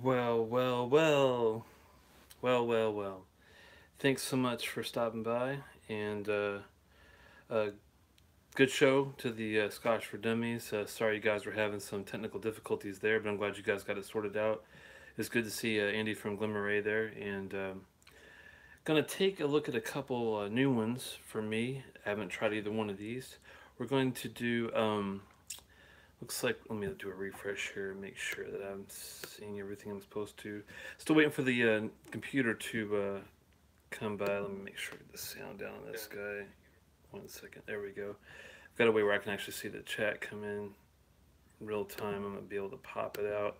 Well, well, well, well. Thanks so much for stopping by, and uh, good show to the Scotch for Dummies. Sorry you guys were having some technical difficulties there, but I'm glad you guys got it sorted out. It's good to see Andy from Glimmer there, and gonna take a look at a couple new ones for me. I haven't tried either one of these. We're going to do. Looks like, let me do a refresh here and make sure that I'm seeing everything I'm supposed to. Still waiting for the computer to come by. Let me make sure I get the sound down on this guy. 1 second. There we go. I've got a way where I can actually see the chat come in real time. I'm going to be able to pop it out.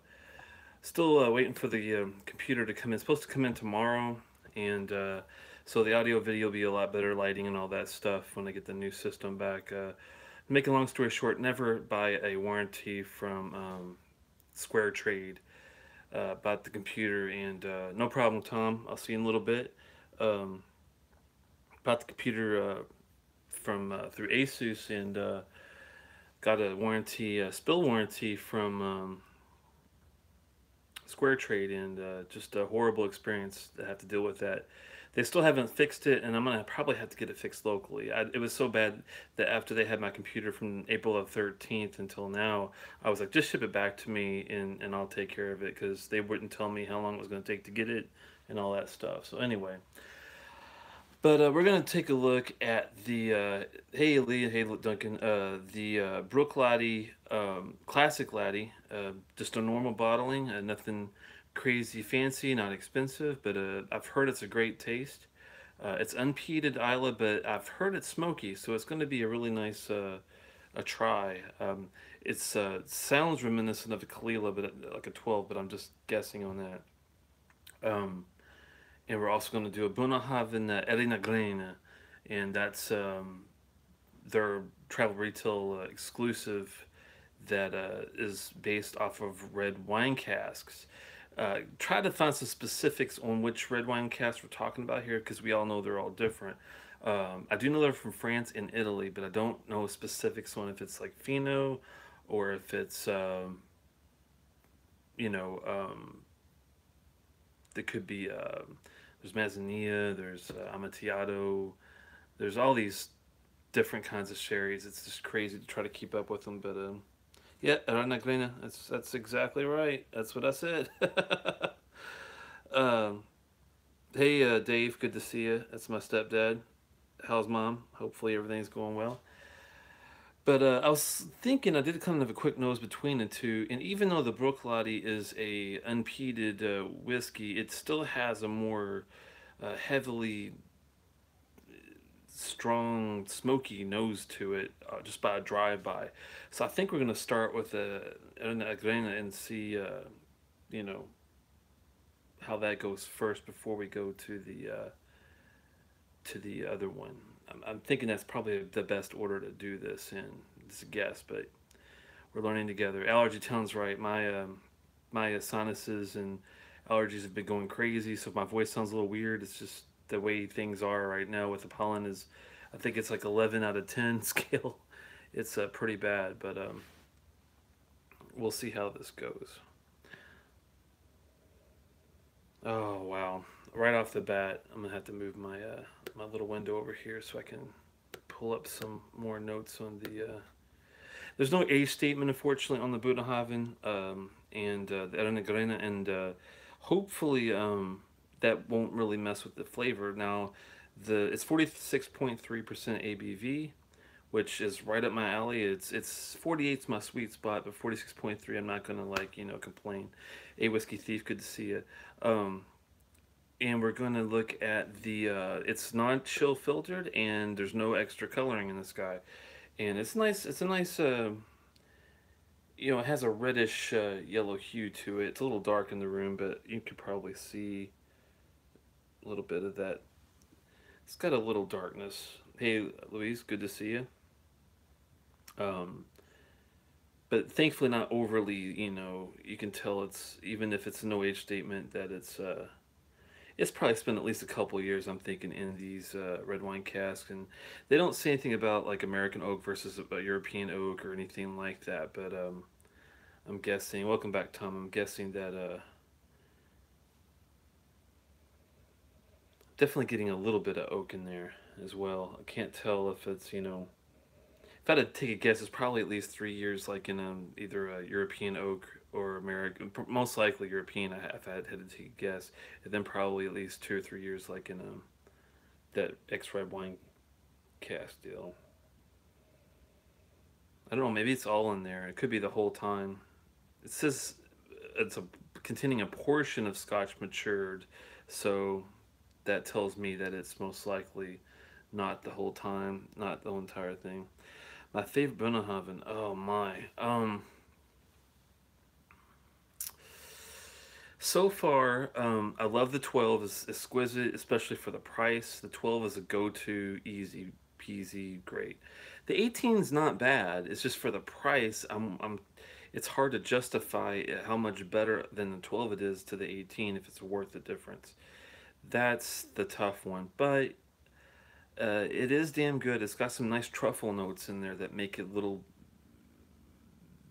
Still waiting for the computer to come in. It's supposed to come in tomorrow. And so the audio video will be a lot better lighting and all that stuff when I get the new system back. Make a long story short, never buy a warranty from Square Trade about the computer. And no problem, Tom. I'll see you in a little bit. Um, about the computer from through Asus and got a warranty, spill warranty from Square Trade, and just a horrible experience to have to deal with that. They still haven't fixed it, and I'm gonna probably have to get it fixed locally. It was so bad that after they had my computer from April of 13th until now, I was like, just ship it back to me, and I'll take care of it, because they wouldn't tell me how long it was gonna take to get it and all that stuff. So anyway, but we're gonna take a look at the hey Lee, hey Duncan, the Bruichladdich Classic Laddie, just a normal bottling, nothing crazy fancy, not expensive, but I've heard it's a great taste. It's unpeated Isla, but I've heard it's smoky, so it's going to be a really nice a try. It's sounds reminiscent of a Kalila, but like a 12, but I'm just guessing on that. And we're also going to do a Bunnahabhain Eirigh Na Greine, and that's their travel retail exclusive that is based off of red wine casks. Try to find some specifics on which red wine casks we're talking about here, because we all know they're all different. I do know they're from France and Italy, but I don't know specifics on if it's like Fino or if it's you know it could be there's Mazzania, there's Amontillado, there's all these different kinds of sherries. It's just crazy to try to keep up with them, but yeah, Arana Greina. That's exactly right. That's what I said. um, hey, Dave. Good to see you. That's my stepdad. How's mom? Hopefully everything's going well. But I was thinking, I did kind of a quick nose between the two, and even though the Bruichladdich is a unpeated whiskey, it still has a more heavily strong, smoky nose to it, just by a drive-by. So I think we're gonna start with a Grena and see, you know, how that goes first before we go to the other one. I'm thinking that's probably the best order to do this in. It's a guess, but we're learning together. Allergy Town's right. My sinuses and allergies have been going crazy, so if my voice sounds a little weird, it's just the way things are right now with the pollen. Is I think it's like 11 out of 10 scale. It's pretty bad, but we'll see how this goes. Oh wow! Right off the bat, I'm gonna have to move my my little window over here so I can pull up some more notes on the. There's no age statement, unfortunately, on the Bunnahabhain and the Eirigh Na Greine, and hopefully that won't really mess with the flavor. Now, it's 46.3% ABV, which is right up my alley. It's 48's my sweet spot, but 46.3 I'm not gonna complain. A whiskey thief, good to see you. Um, and we're gonna look at the. It's not chill filtered, and there's no extra coloring in this guy, and it's nice. It's a nice. It has a reddish yellow hue to it. It's a little dark in the room, but you could probably see a little bit of that. It's got a little darkness. Hey, Louise, good to see you. Um, but thankfully not overly. You can tell it's even if it's no age statement that it's probably spent at least a couple years. I'm thinking in these red wine casks, and they don't say anything about like American oak versus a European oak or anything like that. But I'm guessing. Welcome back, Tom. I'm guessing that Definitely getting a little bit of oak in there as well. I can't tell if it's, if I had to take a guess, it's probably at least 3 years, like in either a European oak or American. Most likely European. If I had to take a guess, and then probably at least 2 or 3 years, like in that X red wine cast deal. I don't know. Maybe it's all in there. It could be the whole time. It says it's a containing a portion of Scotch matured, so that tells me that it's most likely not the whole time, not the whole entire thing. My favorite Bunnahabhain. Oh my. So far, I love the 12. It's exquisite, especially for the price. The 12 is a go-to, easy peasy, great. The 18 is not bad. It's just for the price. It's hard to justify how much better than the 12 it is to the 18 if it's worth the difference. That's the tough one, but it is damn good. It's got some nice truffle notes in there that make it a little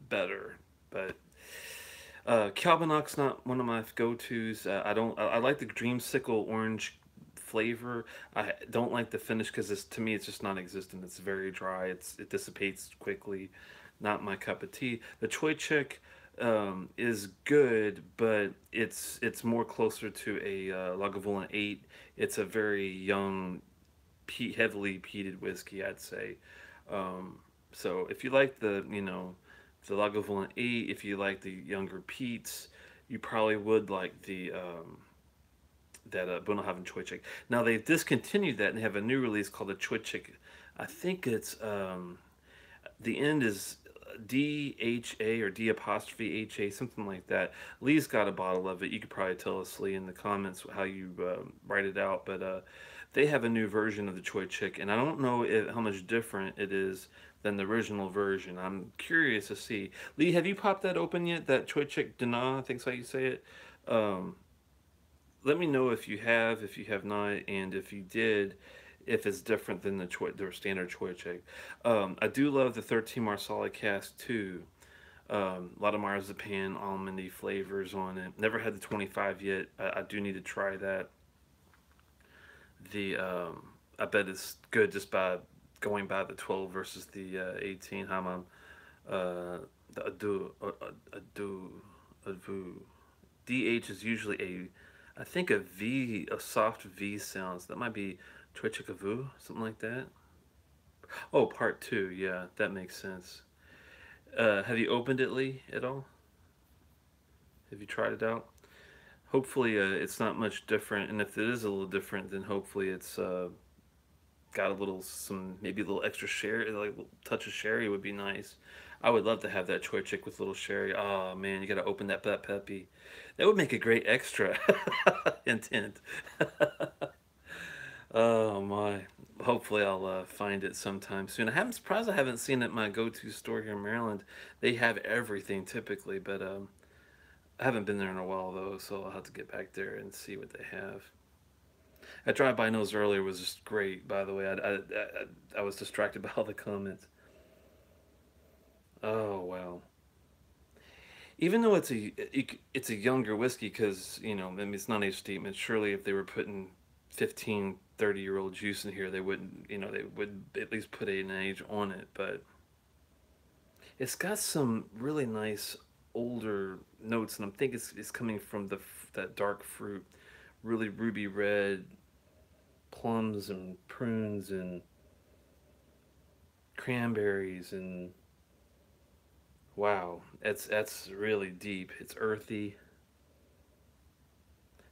better, but Calvinoc's not one of my go-tos. I don't. I like the dreamsicle orange flavor. I don't like the finish because to me it's just non-existent. It's very dry. It dissipates quickly. Not my cup of tea. The Choi Chick is good, but it's more closer to a Lagavulin 8. It's a very young, heavily peated whiskey, I'd say. So if you like the Lagavulin 8, if you like the younger peats, you probably would like the that Bunnahabhain Choi Chick. Now they discontinued that and have a new release called the Choi Chick. I think it's the end is DHA or D apostrophe HA, something like that. Lee's got a bottle of it. You could probably tell us, Lee, in the comments how you write it out. But they have a new version of the Choi Chick, and I don't know how much different it is than the original version. I'm curious to see. Lee, have you popped that open yet? That Choi Chick Dana, I think's how you say it. Um, Let me know if you have not, and if you did, if it's different than their standard Choi Chick. I do love the 13 Marsala cast too. A lot of marzipan, almondy flavors on it. Never had the 25 yet. I do need to try that. I bet it's good just by going by the 12 versus the 18 Hamam. The adu. DH is usually I think a soft V sounds. That might be Twitchikavu, something like that. Oh, part two. Yeah, that makes sense. Have you opened it, Lee, at all? Have you tried it out? Hopefully, it's not much different. And if it is a little different, then hopefully it's got a little, maybe a little extra sherry, like a touch of sherry would be nice. I would love to have that Choi Chick with a little sherry. Oh man, you gotta open that peppy. That would make a great extra. Intent. Oh my. Hopefully I'll find it sometime soon. I'm surprised I haven't seen it at my go-to store here in Maryland. They have everything typically, but I haven't been there in a while though, so I'll have to get back there and see what they have. That drive-by nose earlier was just great, by the way. I was distracted by all the comments. Oh wow. Even though it's a younger whiskey, because I mean, it's not age statement. Surely, if they were putting 15, 30-year-old juice in here, they wouldn't. They would at least put an age on it. But it's got some really nice older notes, and I'm thinking it's coming from that dark fruit, really ruby red plums and prunes and cranberries and wow, that's really deep. It's earthy.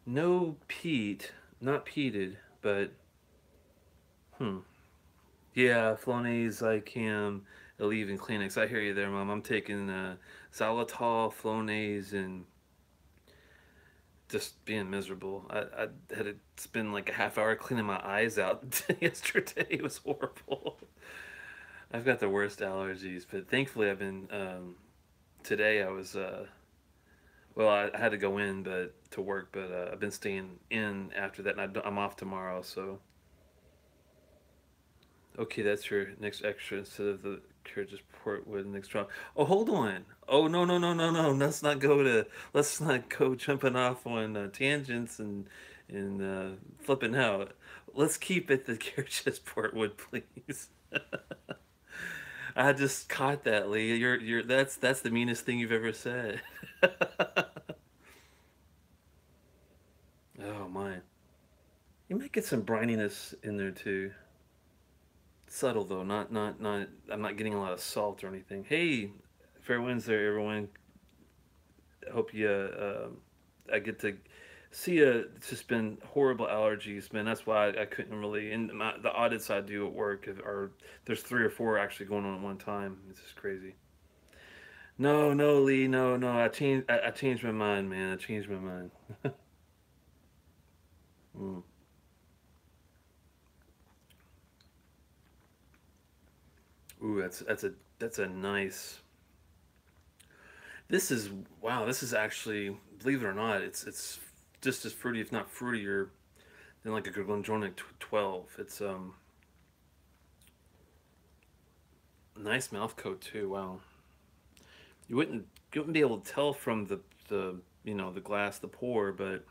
No peat, not peated, but hmm. Yeah, Flonase, Icam, Aleve, and Kleenex. I hear you there, Mom. I'm taking xylitol, Flonase, and just being miserable. I had to spend like a half hour cleaning my eyes out yesterday. It was horrible. I've got the worst allergies, but thankfully I've been today I was well I had to go in but to work, but I've been staying in after that, and I'm off tomorrow. So okay, that's your next extra instead of the Courageous Portwood next drop. Oh, hold on. Oh no. Let's not go jumping off on tangents and flipping out. Let's keep it the Kirchhoff Portwood, please. I just caught that, Lee. You're that's the meanest thing you've ever said. Oh my. You might get some brininess in there too. Subtle though, not. I'm not getting a lot of salt or anything. Hey, fair winds there, everyone. Hope you. I get to see. It's just been horrible allergies, man. That's why I couldn't really. And the audits I do at work are there's 3 or 4 actually going on at one time. It's just crazy. No, no, Lee, no, no. I changed my mind, man. I changed my mind. Mm. Ooh, that's a nice. This is wow. This is actually, believe it or not, it's just as fruity, if not fruitier, than like a Glendronach 12. It's nice mouth coat too. Wow, you wouldn't be able to tell from the the glass, the pour, but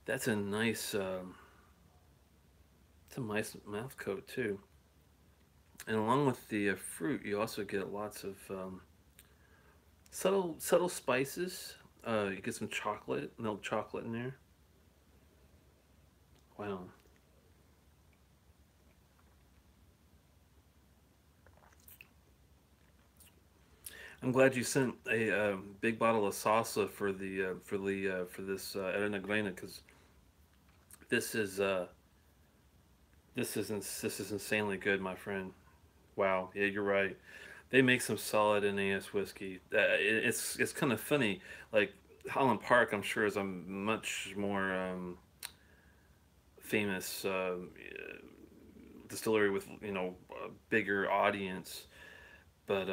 that's a nice it's a nice mouth coat too. And along with the fruit, you also get lots of subtle spices. You get some chocolate, milk chocolate in there. Wow. I'm glad you sent a big bottle of salsa for this Eirigh Na Greine, because this is this is insanely good, my friend. Wow, yeah, you're right. They make some solid NAS whiskey. It's kind of funny. Like Holland Park, I'm sure is a much more famous distillery with a bigger audience, but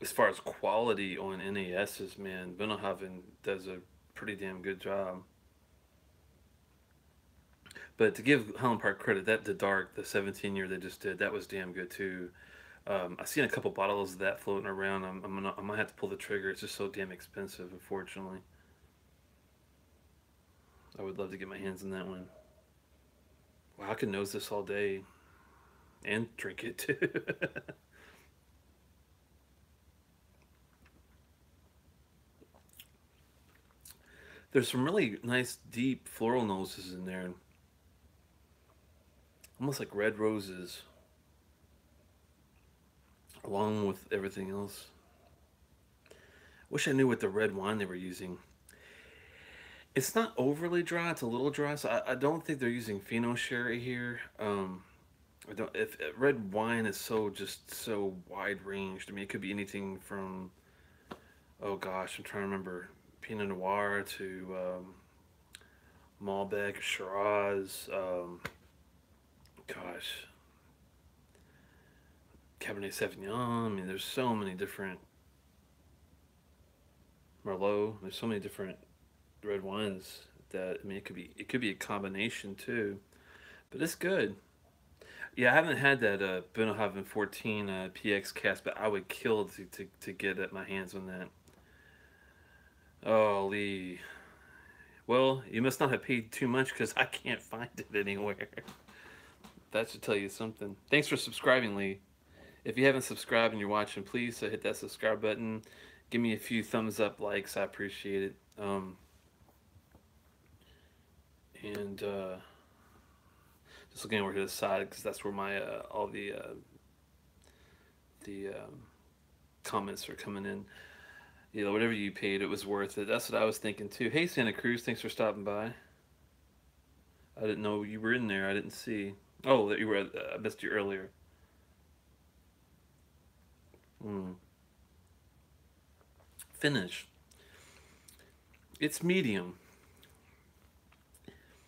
as far as quality on NASs, man, Bunnahabhain does a pretty damn good job. But to give Holland Park credit, that the dark, the 17-year they just did, that was damn good too. I've seen a couple bottles of that floating around. I'm gonna have to pull the trigger. It's just so damn expensive, unfortunately. I would love to get my hands on that one. Wow, I could nose this all day and drink it too. There's some really nice deep floral noses in there, almost like red roses, along with everything else. Wish I knew what the red wine they were using. It's not overly dry. It's a little dry, so I don't think they're using Fino sherry here. I don't. If red wine is so just so wide ranged. I mean, it could be anything from, oh gosh, I'm trying to remember, Pinot Noir to Malbec, Shiraz. Gosh, Cabernet Sauvignon. I mean, there's so many different Merlot. There's so many different red wines that, I mean, it could be a combination too, but it's good. Yeah, I haven't had that Bunnahabhain 14 PX cast, but I would kill to get at my hands on that. Oh, Lee. Well, you must not have paid too much because I can't find it anywhere. That should tell you something. Thanks for subscribing, Lee. If you haven't subscribed and you're watching, please hit that subscribe button. Give me a few thumbs up, likes. I appreciate it. And just looking over to the side because that's where my all the comments are coming in. Whatever you paid, it was worth it. That's what I was thinking too. Hey, Santa Cruz, thanks for stopping by. I didn't know you were in there. I didn't see. Oh, that you were. I missed you earlier. Mm. Finish. It's medium.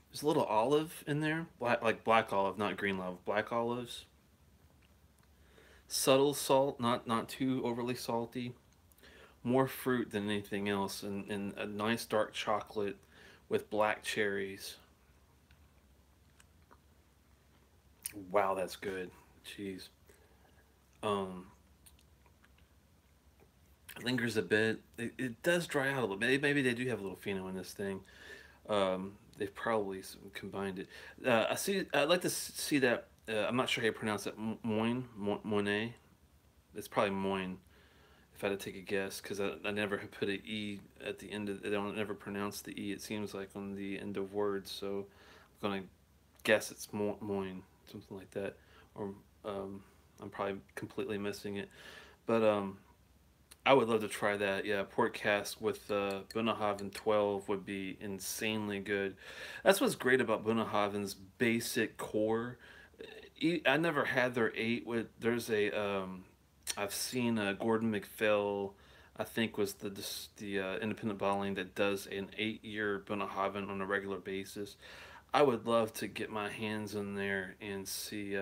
There's a little olive in there, like black olive, not green olive. Black olives. Subtle salt, not too overly salty. More fruit than anything else, and a nice dark chocolate with black cherries. Wow, that's good. Jeez. Um, it lingers a bit. It does dry out a little bit. Maybe they do have a little pheno in this thing. They've probably combined it. I see. I'd like to see that. I'm not sure how you pronounce it. Moine. It's probably Moine. If I had to take a guess, because I never have put an e at the end of. I don't never pronounce the e. It seems like on the end of words. So I'm gonna guess it's Moine, something like that, or I'm probably completely missing it. But I would love to try that. Yeah, port cask with Bunnahabhain 12 would be insanely good. That's what's great about Bunnahabhain's basic core. I never had their 8 with. There's a I've seen Gordon McPhail. I think was the independent bottling that does an 8-year Bunnahabhain on a regular basis. I would love to get my hands in there and see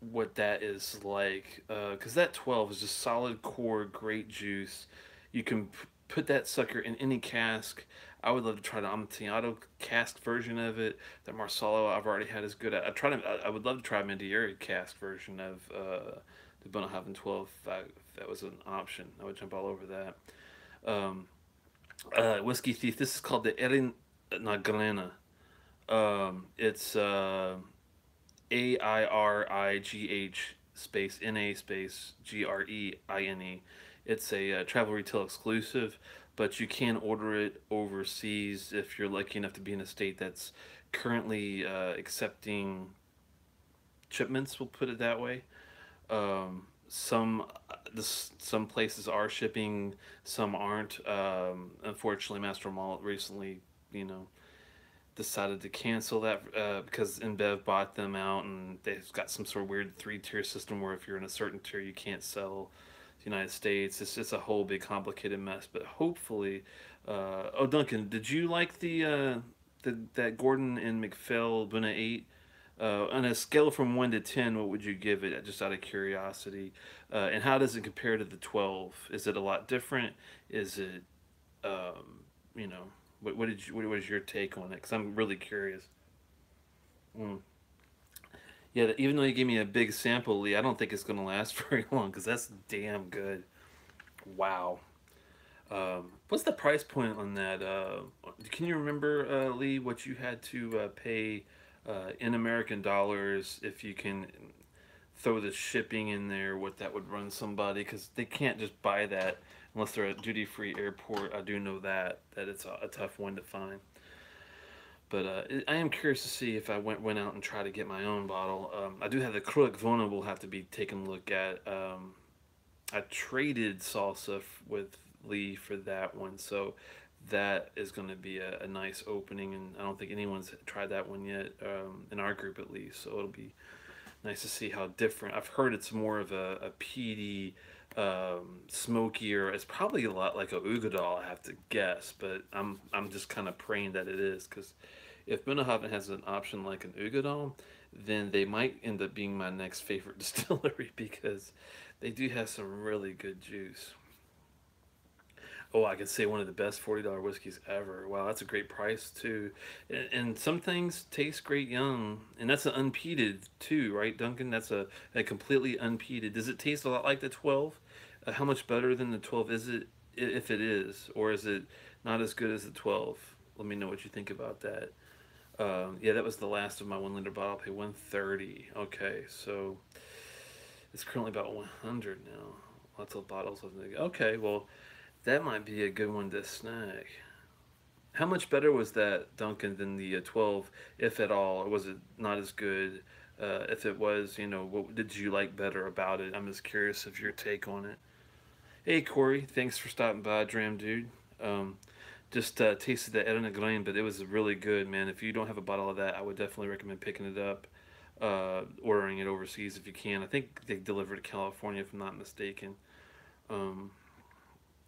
what that is like, because that 12 is just solid core, great juice. You can put that sucker in any cask. I would love to try the Amontillado cask version of it. The Marsala I've already had is good. I would love to try a Madeira cask version of the Bunnahabhain 12 if that was an option. I would jump all over that. Whiskey Thief. This is called the Eirigh Na Greine. It's AIRIGH space NA space GREINE. It's a travel retail exclusive, but you can order it overseas if you're lucky enough to be in a state that's currently accepting shipments. We'll put it that way. Some places are shipping, some aren't. Unfortunately, Master Malt recently, you know, decided to cancel that because InBev bought them out, and they've got some sort of weird 3-tier system where if you're in a certain tier, you can't sell the United States. It's just a whole big complicated mess. But hopefully, oh Duncan, did you like that Gordon and McPhail Buna 8? On a scale from 1 to 10, what would you give it? Just out of curiosity, and how does it compare to the 12? Is it a lot different? Is it, you know, what did you what was your take on it? Because I'm really curious. Mm. Yeah, even though you gave me a big sample, Lee, I don't think it's gonna last very long because that's damn good. Wow. What's the price point on that? Can you remember, Lee, what you had to pay in American dollars if you can throw the shipping in there? What that would run somebody because they can't just buy that unless they're at duty free airport. I do know that it's a tough one to find. But I am curious to see if I went out and try to get my own bottle. I do have the Kruik Vona we'll have to be taking a look at. I traded salsa with Lee for that one, so that is going to be a nice opening, and I don't think anyone's tried that one yet, in our group at least, so it'll be nice to see how different. I've heard it's more of a peaty, smokier. It's probably a lot like a Ugadal, I have to guess, but I'm just kind of praying that it is, because if Bunnahabhain has an option like an Ugadal, then they might end up being my next favorite distillery because they do have some really good juice. Oh, I could say one of the best $40 whiskeys ever. Wow, that's a great price too. And some things taste great young, and that's an unpeated too, right, Duncan? That's a completely unpeated. Does it taste a lot like the 12? How much better than the 12 is it, if it is, or is it not as good as the 12? Let me know what you think about that. Yeah, that was the last of my 1 liter bottle. I paid 130. Okay, so it's currently about 100 now. Lots of bottles of it. Okay, well, that might be a good one to snag. How much better was that, Duncan, than the 12, if at all? Or was it not as good? If it was, you know, what did you like better about it? I'm just curious of your take on it. Hey, Corey, thanks for stopping by, Dram Dude. Just tasted the Eirigh Na Greine, but it was really good, man. If you don't have a bottle of that, I would definitely recommend picking it up, ordering it overseas if you can. I think they deliver to California, if I'm not mistaken. Um,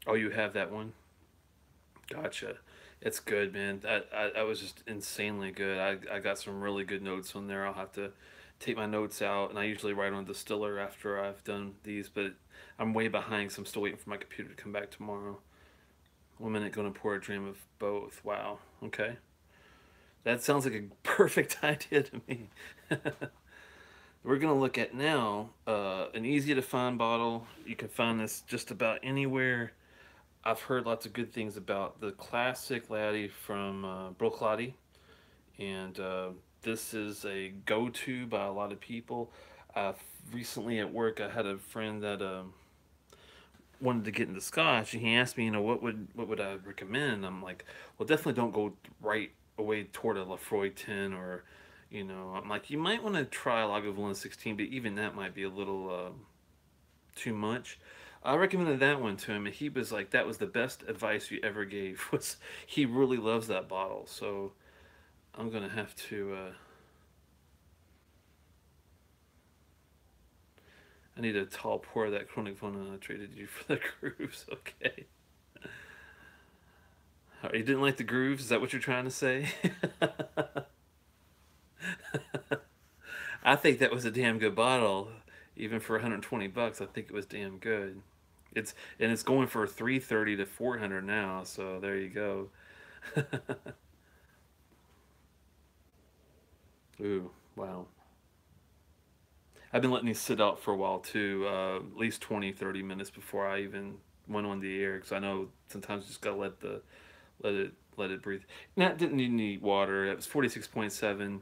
oh, you have that one? Gotcha. It's good, man. I was just insanely good. I got some really good notes on there. I'll have to take my notes out, and I usually write on distiller after I've done these, but I'm way behind because I'm still waiting for my computer to come back tomorrow. 1 minute gonna pour a dram of both. Wow. Okay. That sounds like a perfect idea to me. We're gonna look at now an easy to find bottle. You can find this just about anywhere. I've heard lots of good things about the classic laddie from Bruichladdich, and this is a go-to by a lot of people. Uh, Recently at work, I had a friend that wanted to get into Scotch, and he asked me, what would I recommend? I'm like, well, definitely don't go right away toward a Lafroy 10, or, I'm like, you might want to try Lagavulin 16, but even that might be a little too much. I recommended that one to him, and he was like, that was the best advice you ever gave. Was He really loves that bottle, so I'm gonna have to. I need a tall pour of that chronic Vona I traded you for the grooves. Okay. You didn't like the grooves? Is that what you're trying to say? I think that was a damn good bottle, even for 120 bucks. I think it was damn good. It's going for 330 to 400 now. So there you go. Ooh, wow. I've been letting these sit out for a while too, at least 20, 30 minutes before I even went on the air, because I know sometimes you just gotta let it breathe. Now, it didn't need any water. It was 46.7.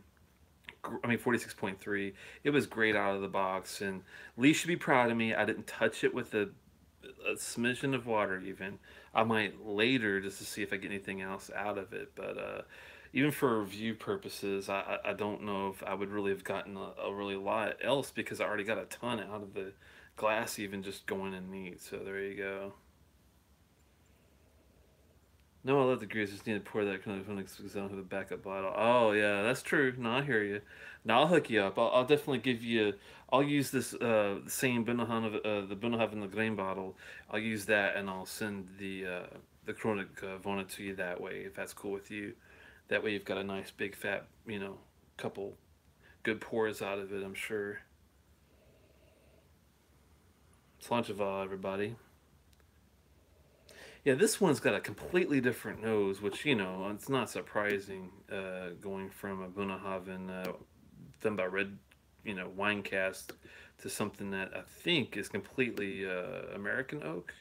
I mean 46.3. It was great out of the box, and Lee should be proud of me. I didn't touch it with a smidgen of water even. I might later, just to see if I get anything else out of it, but even for review purposes, I don't know if I would really have gotten a really lot else, because I already got a ton out of the glass, even just going in neat. So there you go. No, I love the grease. Just need to pour that kind of because I don't have a backup bottle. Oh yeah, that's true. No, I hear you. Now I'll hook you up. I'll definitely give you. I'll use this same the Bunnahabhain Na Greine bottle. I'll use that, and I'll send the chronic Vona to you that way, if that's cool with you. That way you've got a nice big fat, couple good pours out of it. I'm sure. Slancheval, everybody. Yeah, this one's got a completely different nose, which, it's not surprising, going from a Bunnahabhain done by Red, wine cast, to something that I think is completely American oak.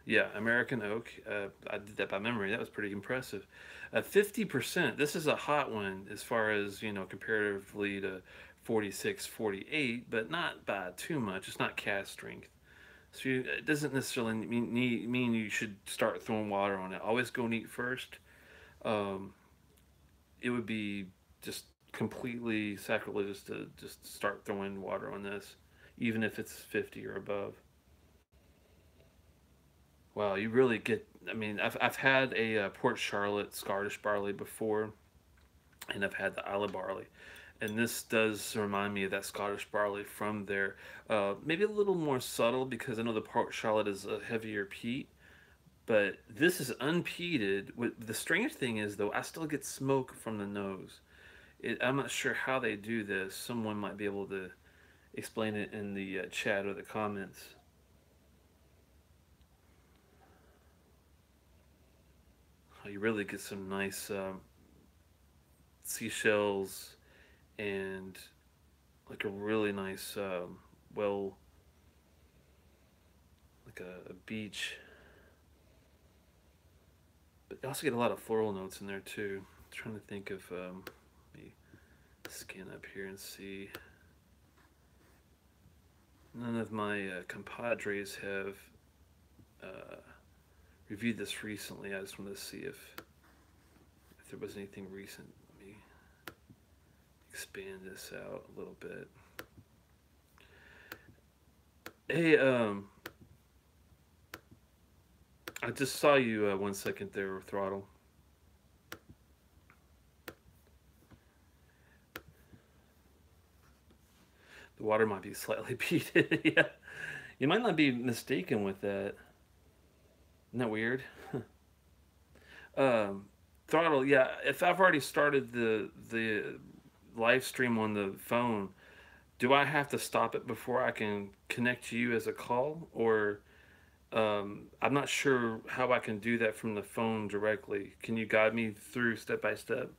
Yeah, American oak. I did that by memory. That was pretty impressive. 50%. This is a hot one as far as, comparatively to 46, 48, but not by too much. It's not cast strength. So it doesn't necessarily mean you should start throwing water on it. Always go neat first. Um, it would be just completely sacrilegious to just start throwing water on this, even if it's 50 or above. Wow, you really get. I mean, I've had a Port Charlotte Scottish barley before, and I've had the Isla barley, and this does remind me of that Scottish barley from there. Maybe a little more subtle, because I know the Port Charlotte is a heavier peat, but this is unpeated. The strange thing is, though, I still get smoke from the nose. I'm not sure how they do this. Someone might be able to explain it in the chat or the comments. You really get some nice seashells, and like a really nice, well, like a beach. But you also get a lot of floral notes in there too. I'm trying to think of, let me scan up here and see. None of my compadres have uh, reviewed this recently. I just wanted to see if there was anything recent. Let me expand this out a little bit. Hey, I just saw you 1 second there, Throttle. The water might be slightly peated. Yeah, you might not be mistaken with that. Isn't that weird? um, Throttle. Yeah, if I've already started the live stream on the phone, do I have to stop it before I can connect to you as a call, or I'm not sure how I can do that from the phone directly. Can you guide me through step by step?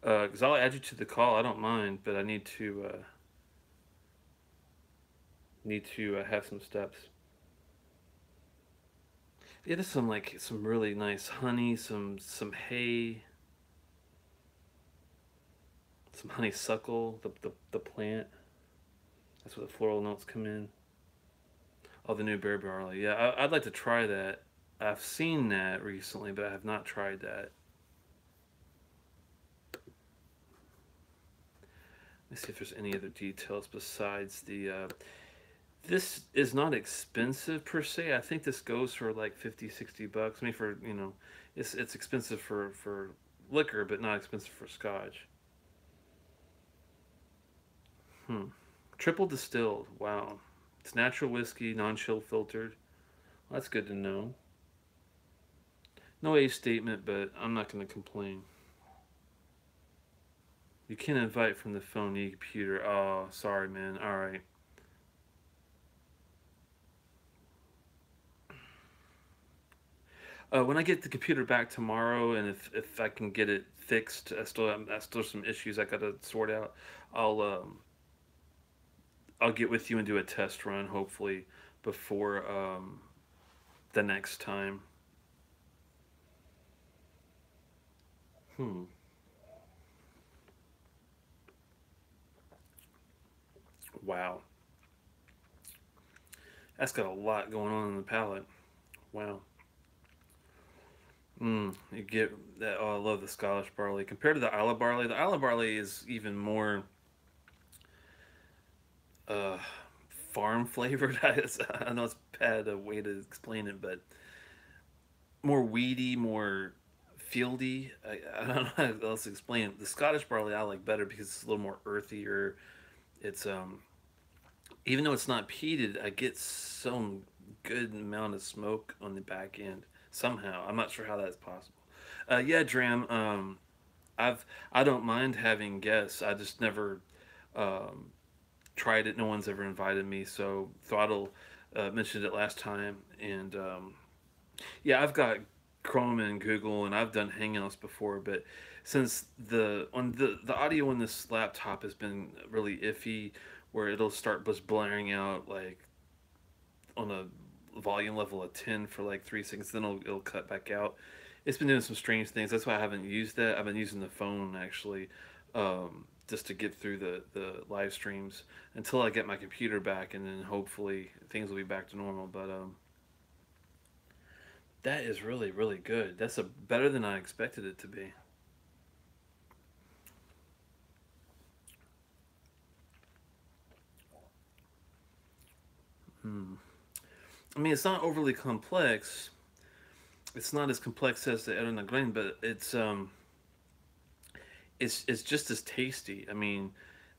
Because I'll add you to the call. I don't mind, but I need to have some steps. Yeah, there's some like some really nice honey, some hay, some honeysuckle, the plant. That's where the floral notes come in. Oh, the new bear barley. Yeah, I'd like to try that. I've seen that recently, but I have not tried that. Let me see if there's any other details besides the. This is not expensive per se. I think this goes for like 50, 60 bucks. I mean, for it's expensive for liquor, but not expensive for scotch. Hmm. Triple distilled. Wow. It's natural whiskey, non-chill filtered. Well, that's good to know. No age statement, but I'm not going to complain. You can invite from the phone, the computer. Oh, sorry, man. All right. When I get the computer back tomorrow, and if I can get it fixed, I still have some issues I got to sort out. I'll um, I'll get with you and do a test run, hopefully before the next time. Hmm. Wow. That's got a lot going on in the palate. Wow. You get that. Oh, I love the Scottish barley compared to the Isla barley. The Isla barley is even more uh, farm flavored. I know it's a bad way to explain it, but more weedy, more fieldy. I don't know how else to explain it. The Scottish barley I like better because it's a little more earthier. It's even though it's not peated, I get some good amount of smoke on the back end somehow. I'm not sure how that's possible. Yeah, Dram. I don't mind having guests. I just never um, tried it. No one's ever invited me. So Throttle mentioned it last time, and yeah, I've got Chrome and Google, and I've done Hangouts before, but since the audio on this laptop has been really iffy, where it'll start just blaring out like on a volume level of 10 for like 3 seconds, then it'll cut back out. It's been doing some strange things. That's why I haven't used that. I've been using the phone actually, just to get through the live streams until I get my computer back, and then hopefully things will be back to normal. But that is really really good. That's a better than I expected it to be. Hmm. I mean, it's not overly complex. It's not as complex as the Erin Grain, but it's just as tasty. I mean,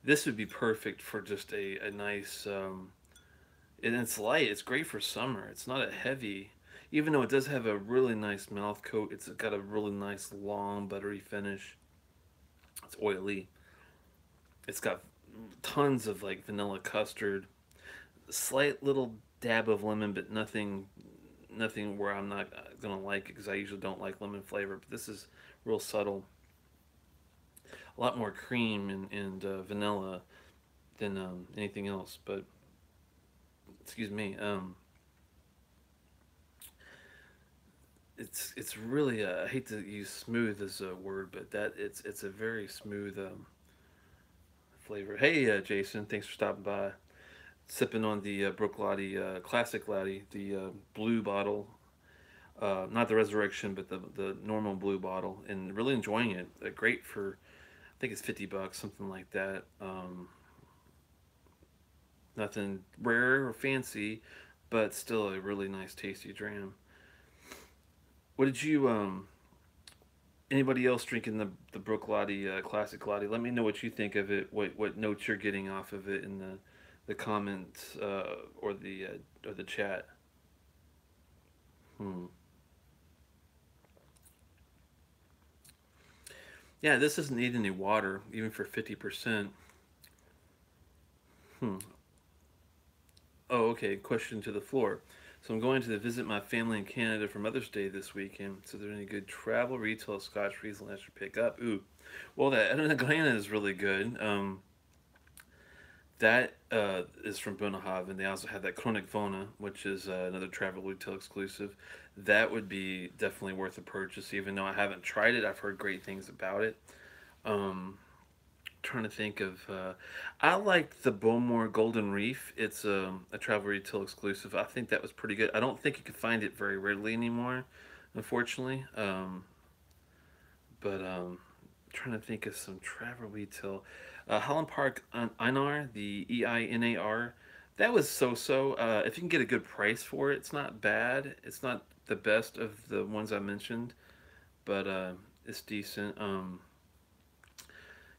this would be perfect for just a nice and it's light. It's great for summer. It's not a heavy, even though it does have a really nice mouth coat. It's got a really nice long buttery finish. It's oily. It's got tons of like vanilla custard, slight little dab of lemon, but nothing where I'm not gonna like it because I usually don't like lemon flavor. But this is real subtle. A lot more cream and vanilla than anything else. But excuse me, it's really I hate to use smooth as a word, but that it's a very smooth flavor. Hey, Jason, thanks for stopping by. Sipping on the Bruichladdich Classic Laddie, the blue bottle, not the Resurrection, but the normal blue bottle, and really enjoying it. Great for I think it's 50 bucks, something like that. Nothing rare or fancy, but still a really nice, tasty dram. What did you Anybody else drinking the Bruichladdich Classic Laddie? Let me know what you think of it. What notes you're getting off of it in the comments or the chat. Hmm. Yeah, this doesn't need any water, even for 50%. Hmm. Oh, okay. Question to the floor. So I'm going to visit my family in Canada for Mother's Day this weekend. So, are there any good travel retail Scotch Riesling I should pick up? Ooh, well, that Edna Glenna is really good. That is from Bunnahabhain. They also have that Chronic Vona, which is another travel retail exclusive. That would be definitely worth a purchase, even though I haven't tried it. I've heard great things about it. Um, Trying to think of. I liked the Bowmore Golden Reef. It's a travel retail exclusive. I think that was pretty good. I don't think you can find it very readily anymore, unfortunately. But Trying to think of some travel retail. Holland Park Einar, the Einar, that was so-so. If you can get a good price for it, it's not bad. It's not the best of the ones I mentioned, but it's decent.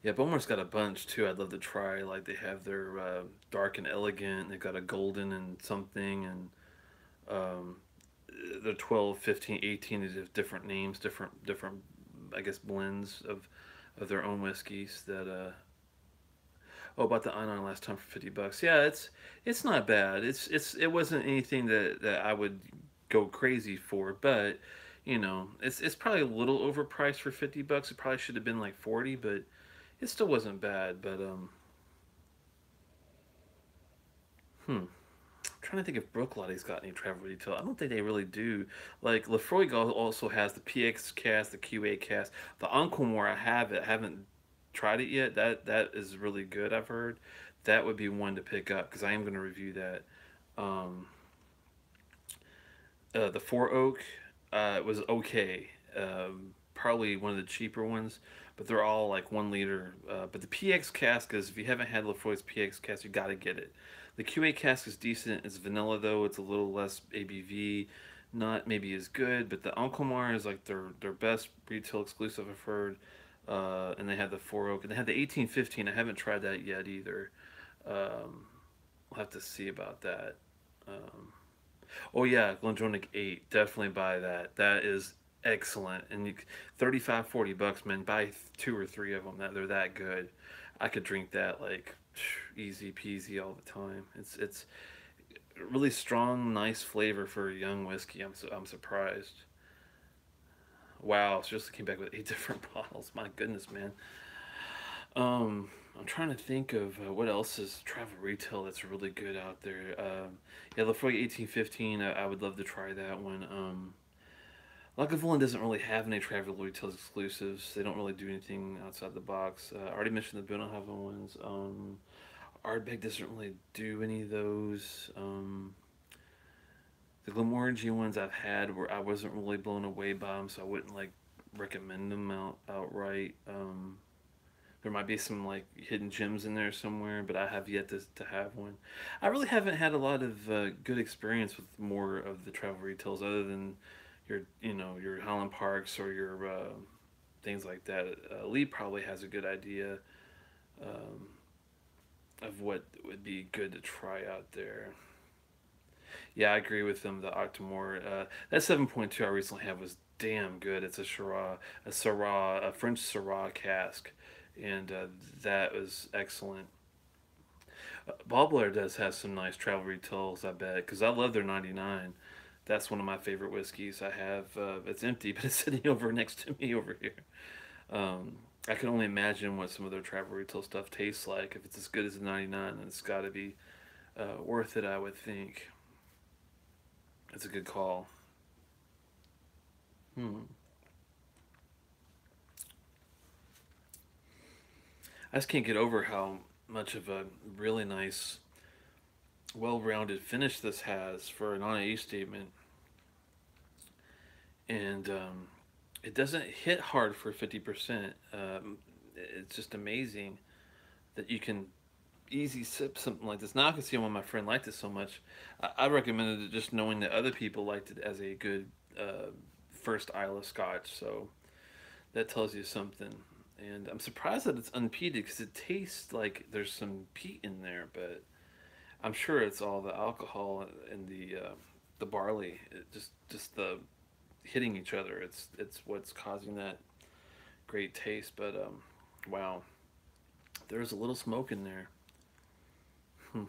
Yeah, Bowmore's got a bunch too. I'd love to try. Like they have their dark and elegant. They've got a golden and something, and um, the 12, 15, 18 is different names, different I guess blends of their own whiskeys that oh, about the Einar last time for $50. Yeah, it's not bad. It wasn't anything that I would go crazy for, but you know, it's probably a little overpriced for $50. It probably should have been like 40, but it still wasn't bad. But I'm trying to think if Bruichladdich got any travel retail. I don't think they really do. Like Lefroy also has the PX cast, the QA cast, the Encore. I have it. I haven't tried it yet. That is really good. I've heard that would be one to pick up because I am going to review that. Um, the Four Oak was okay. Probably one of the cheaper ones, but they're all like 1 liter. But the PX cask is, if you haven't had Lefroy's PX cask, you got to get it. The QA cask is decent. It's vanilla though. It's a little less ABV, not maybe as good. But the Ancomar is like their best retail exclusive I've heard. And they have the Four Oak and they have the 1815. I haven't tried that yet either. We'll have to see about that. Um, oh yeah, Glendronach 8. Definitely buy that. That is excellent. And 35, $40, man. Buy two or three of them. They're that good. I could drink that like easy peasy all the time. It's really strong, nice flavor for a young whiskey. I'm surprised. Wow, seriously came back with 8 different bottles. My goodness, man. I'm trying to think of what else is travel retail that's really good out there. Yeah, Lefroy 1815. I would love to try that one. Lagavulin doesn't really have any travel retail exclusives. They don't really do anything outside the box. I already mentioned the Bunnahabhain ones. Ardbeg doesn't really do any of those. The Glenmorangie ones I've had where I wasn't really blown away by them, so I wouldn't like recommend them outright. There might be some like hidden gems in there somewhere, but I have yet to have one. I really haven't had a lot of good experience with more of the travel retails other than your Highland Parks or your things like that. Lee probably has a good idea um, of what would be good to try out there. Yeah, I agree with them. The Octomore, that 7.2 I recently had was damn good. It's a Syrah, a French Syrah cask, and that was excellent. Ballblair does have some nice travel retails, I bet, because I love their 99. That's one of my favorite whiskeys. I have. It's empty, but it's sitting over next to me over here. Um, I can only imagine what some of their travel retail stuff tastes like. If it's as good as the 99, then it's got to be worth it, I would think. It's a good call. Hmm. I just can't get over how much of a really nice, well-rounded finish this has for an on statement, and it doesn't hit hard for 50%. It's just amazing that you can easy sip something like this. Now I can see why my friend liked it so much. I recommended it just knowing that other people liked it as a good first Isla Scotch. So that tells you something. And I'm surprised that it's unpeated because it tastes like there's some peat in there, but I'm sure it's all the alcohol and the barley. Just the hitting each other. It's what's causing that great taste. But wow, there's a little smoke in there. Hmm.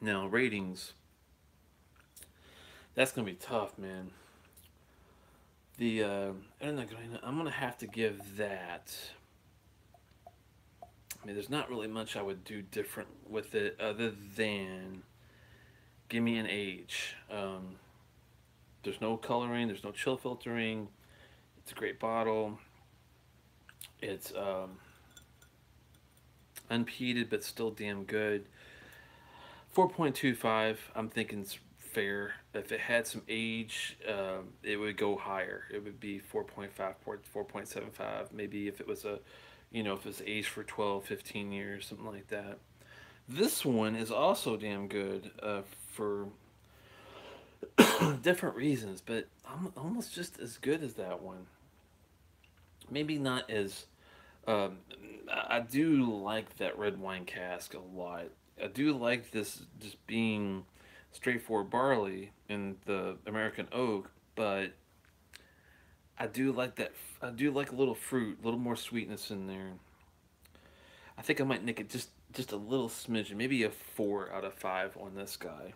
Now ratings. That's gonna be tough, man. The Eirigh Na Greine, I'm gonna have to give that. I mean, there's not really much I would do different with it other than give me an age. There's no coloring, there's no chill filtering. It's a great bottle. It's unpeated but still damn good. 4.25, I'm thinking it's fair. If it had some age, it would go higher. It would be 4.5, 4.75. Maybe if it was if it's aged for 12, 15 years, something like that. This one is also damn good for different reasons, but almost just as good as that one. Maybe not as. Um, I do like that red wine cask a lot. I do like this just being straightforward barley in the American oak, but I do like that. I do like a little fruit, a little more sweetness in there. I think I might nick it just a little smidgen, maybe a 4 out of 5 on this guy,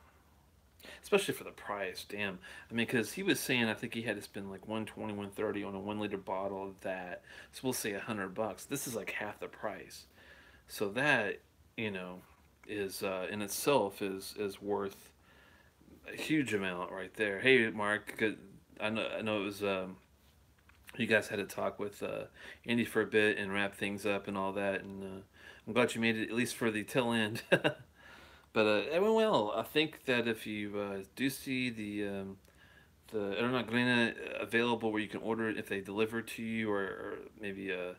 especially for the price. Damn, I mean, because he was saying I think he had to spend like 120, 130 on a 1 liter bottle of that. So we'll say $100. This is like half the price. So that you know is in itself is worth a huge amount right there. Hey, Mark, I know it was you guys had to talk with Andy for a bit and wrap things up and all that, and I'm glad you made it at least for the tail end. But it went well. I think that if you do see the Eirigh Na Greine available where you can order it if they deliver to you, or maybe a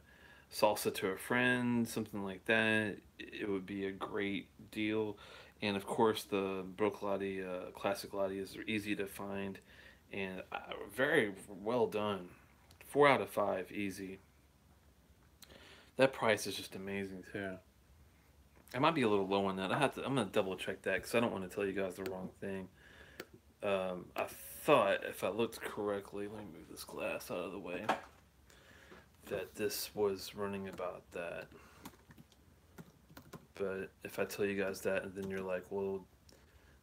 salsa to a friend, something like that, it would be a great deal. And of course, the Bruichladdich Classic Laddie is easy to find and very well done. 4 out of 5, easy. That price is just amazing too. I might be a little low on that. I'm gonna double check that because I don't want to tell you guys the wrong thing. I thought if I looked correctly, let me move this glass out of the way, that this was running about that. But if I tell you guys that and then you're like, well,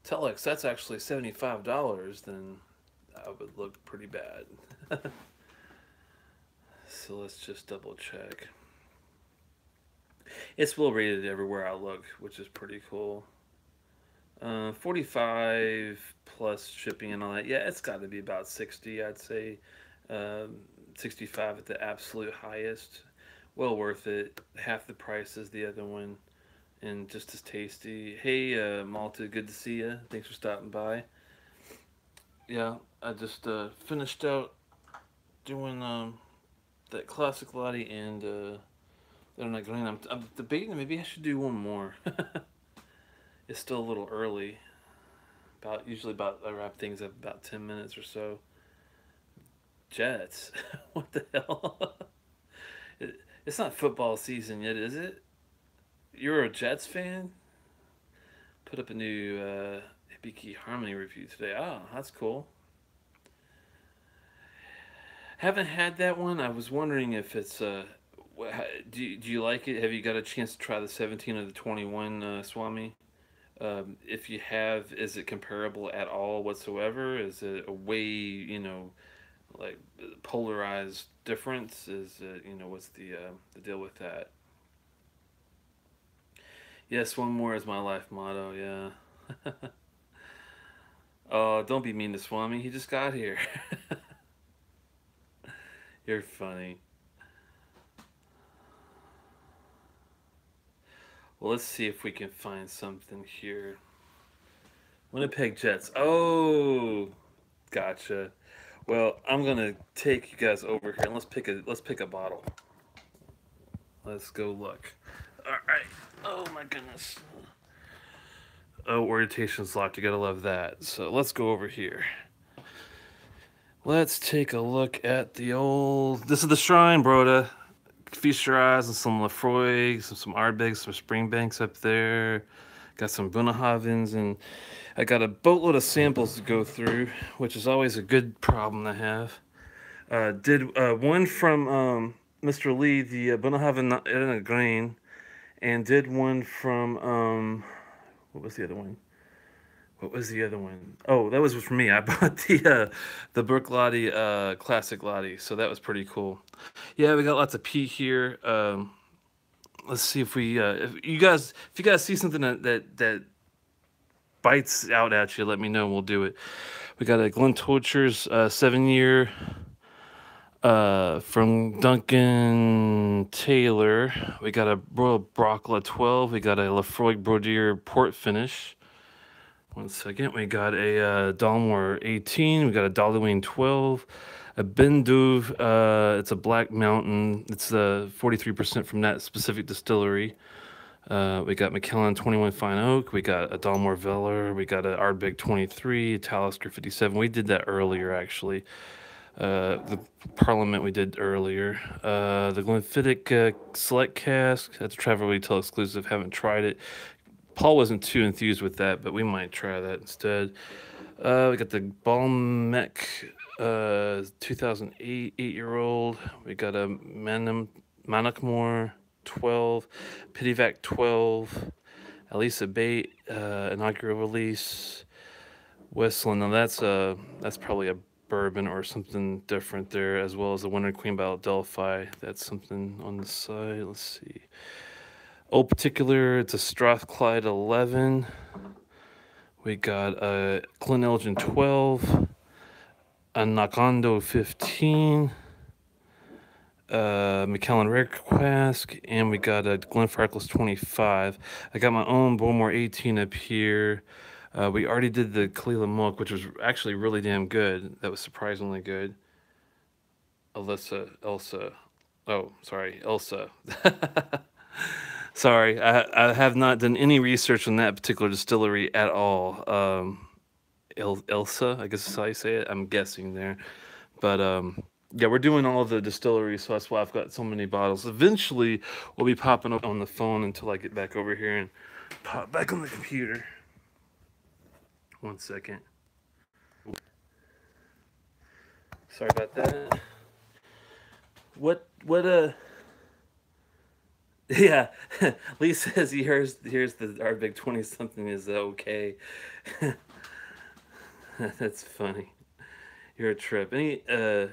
Telex, that's actually $75, then I would look pretty bad. So let's just double check. It's well rated everywhere I look, which is pretty cool. 45 plus shipping and all that. Yeah, it's got to be about 60, I'd say. 65 at the absolute highest. Well worth it. Half the price as the other one, and just as tasty. Hey, Malta, good to see you. Thanks for stopping by. Yeah, I just finished out doing that classic Laddie and Eirigh Na Greine. I'm debating maybe I should do one more. It's still a little early. Usually I wrap things up about 10 minutes or so. Jets. What the hell? It's not football season yet, is it? You're a Jets fan? Put up a new Hippie Key Harmony review today. Oh, that's cool. Haven't had that one. I was wondering if it's do you like it? Have you got a chance to try the 17 or the 21, Swami? If you have, is it comparable at all whatsoever? Is it a way, like polarized difference? Is it, what's the deal with that? Yes, one more is my life motto. Yeah. Oh, don't be mean to Swami. He just got here. You're funny. Well, let's see if we can find something here. Winnipeg Jets. Oh, gotcha. Well, I'm gonna take you guys over here and let's pick a bottle. Let's go look. All right. Oh my goodness. Oh, orientation's locked. You gotta love that. So let's go over here. Let's take a look at the old. This is the Shrine, broda. Feast your eyes on some Lefroy, some Ardbegs, some Springbanks up there. Got some Bunnahabhains, and I got a boatload of samples to go through, which is always a good problem to have. Did one from Mr. Lee, the Bunnahabhain Eirigh Na Greine, and did one from what was the other one? What was the other one? Oh, that was for me. I bought the Bruichladdich Classic Laddie, so that was pretty cool. Yeah, we got lots of peat here. let's see if we if you guys see something that bites out at you, let me know and we'll do it. We got a Glen Torture's 7-year from Duncan Taylor. We got a Royal Brockla 12. We got a Lafroy Brodier port finish. One second. We got a Dalmore 18. We got a Dailuaine 12. A Bindouve, it's a Black Mountain. It's 43% from that specific distillery. We got McKellen 21 Fine Oak. We got a Dalmore Veller. We got a Ardbeg 23, Talisker 57. We did that earlier, actually. The Parliament we did earlier. The Glenfiddich Select Cask. That's a Travel Retail exclusive. Haven't tried it. Paul wasn't too enthused with that, but we might try that instead. We got the Balmec 2008 8-year-old. We got a Mannockmore 12, Pityvac 12, Elisa Bate inaugural release. Westland. Now that's probably a bourbon or something different there, as well as the Winter Queen by Delphi. That's something on the side. Let's see. Old Particular, it's a Strathclyde 11. We got a Glen Elgin 12, a Nakando 15, McKellen Rare Cask, and we got a Glenfarclas 25. I got my own Bowmore 18 up here. We already did the Kalila Milk, which was actually really damn good. That was surprisingly good. Elsa. Oh, sorry, Elsa. Sorry, I have not done any research on that particular distillery at all. Elsa, I guess is how you say it. I'm guessing there. But yeah, we're doing all the distilleries, so that's why I've got so many bottles. Eventually, we'll be popping up on the phone until I get back over here and pop back on the computer. 1 second. Sorry about that. Yeah, Lee says he hears the Ardbeg 20 something is okay. That's funny. You're a trip. Any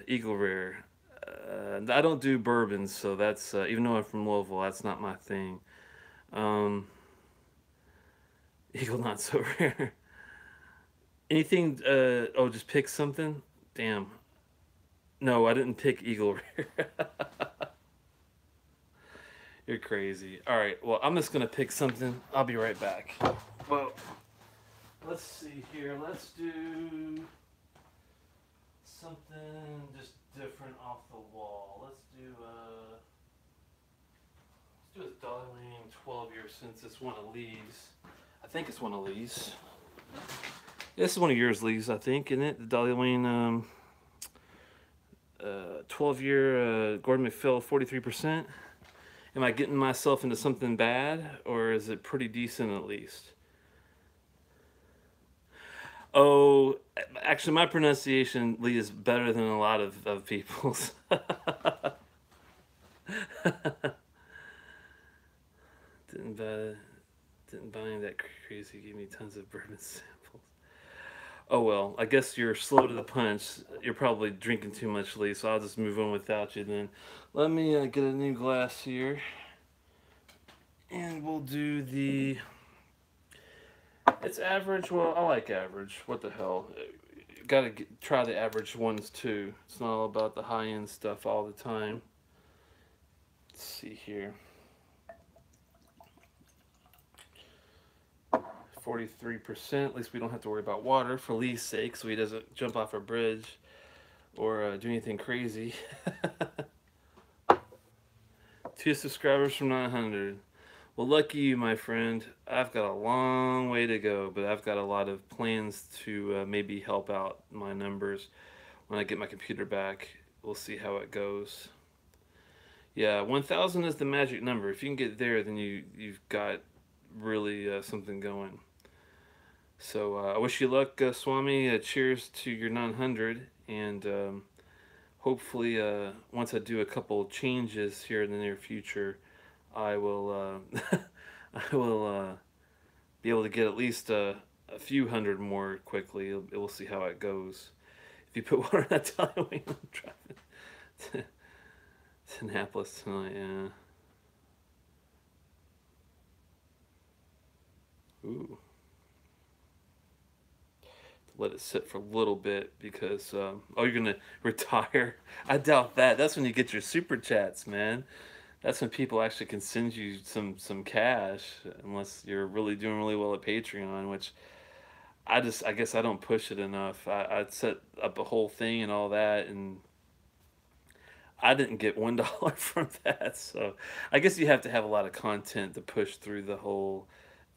Eagle Rare? I don't do bourbons, so that's even though I'm from Louisville, that's not my thing. Eagle not so rare. Anything? Oh, just pick something. Damn. No, I didn't pick Eagle Rare. You're crazy. All right. Well, I'm just gonna pick something. I'll be right back. Well, let's see here. Let's do something just different off the wall. Let's do a Dailuaine 12-year since it's one of Lee's. I think it's one of Lee's. This is one of yours, Lee's, I think, isn't it? The Dailuaine 12-year Gordon MacPhail 43%. Am I getting myself into something bad, or is it pretty decent at least? Oh, actually, my pronunciation, Lee, is better than a lot of people's. Didn't buy any that crazy. Gave me tons of bourbon samples. Oh well, I guess you're slow to the punch. You're probably drinking too much, Lee, so I'll just move on without you then. Let me get a new glass here. And we'll do the... It's average. Well, I like average. What the hell? You gotta try the average ones too. It's not all about the high-end stuff all the time. Let's see here. 43%. At least we don't have to worry about water for Lee's sake, so he doesn't jump off a bridge or do anything crazy. 2 subscribers from 900. Well, lucky you, my friend. I've got a long way to go, but I've got a lot of plans to maybe help out my numbers when I get my computer back. We'll see how it goes. Yeah, 1,000 is the magic number. If you can get there, then you've got really something going. So I wish you luck, Swami. Cheers to your 900, and hopefully once I do a couple changes here in the near future, I will I will be able to get at least a few hundred more quickly. We'll see how it goes. If you put water in that Dailuaine, I'm driving to Annapolis tonight. Yeah. Ooh. Let it sit for a little bit because oh, you're gonna retire. I doubt that. That's when you get your super chats, man. That's when people actually can send you some cash, unless you're really doing really well at Patreon, which I guess I don't push it enough. I'd set up a whole thing and all that, and I didn't get $1 from that. So I guess you have to have a lot of content to push through the whole,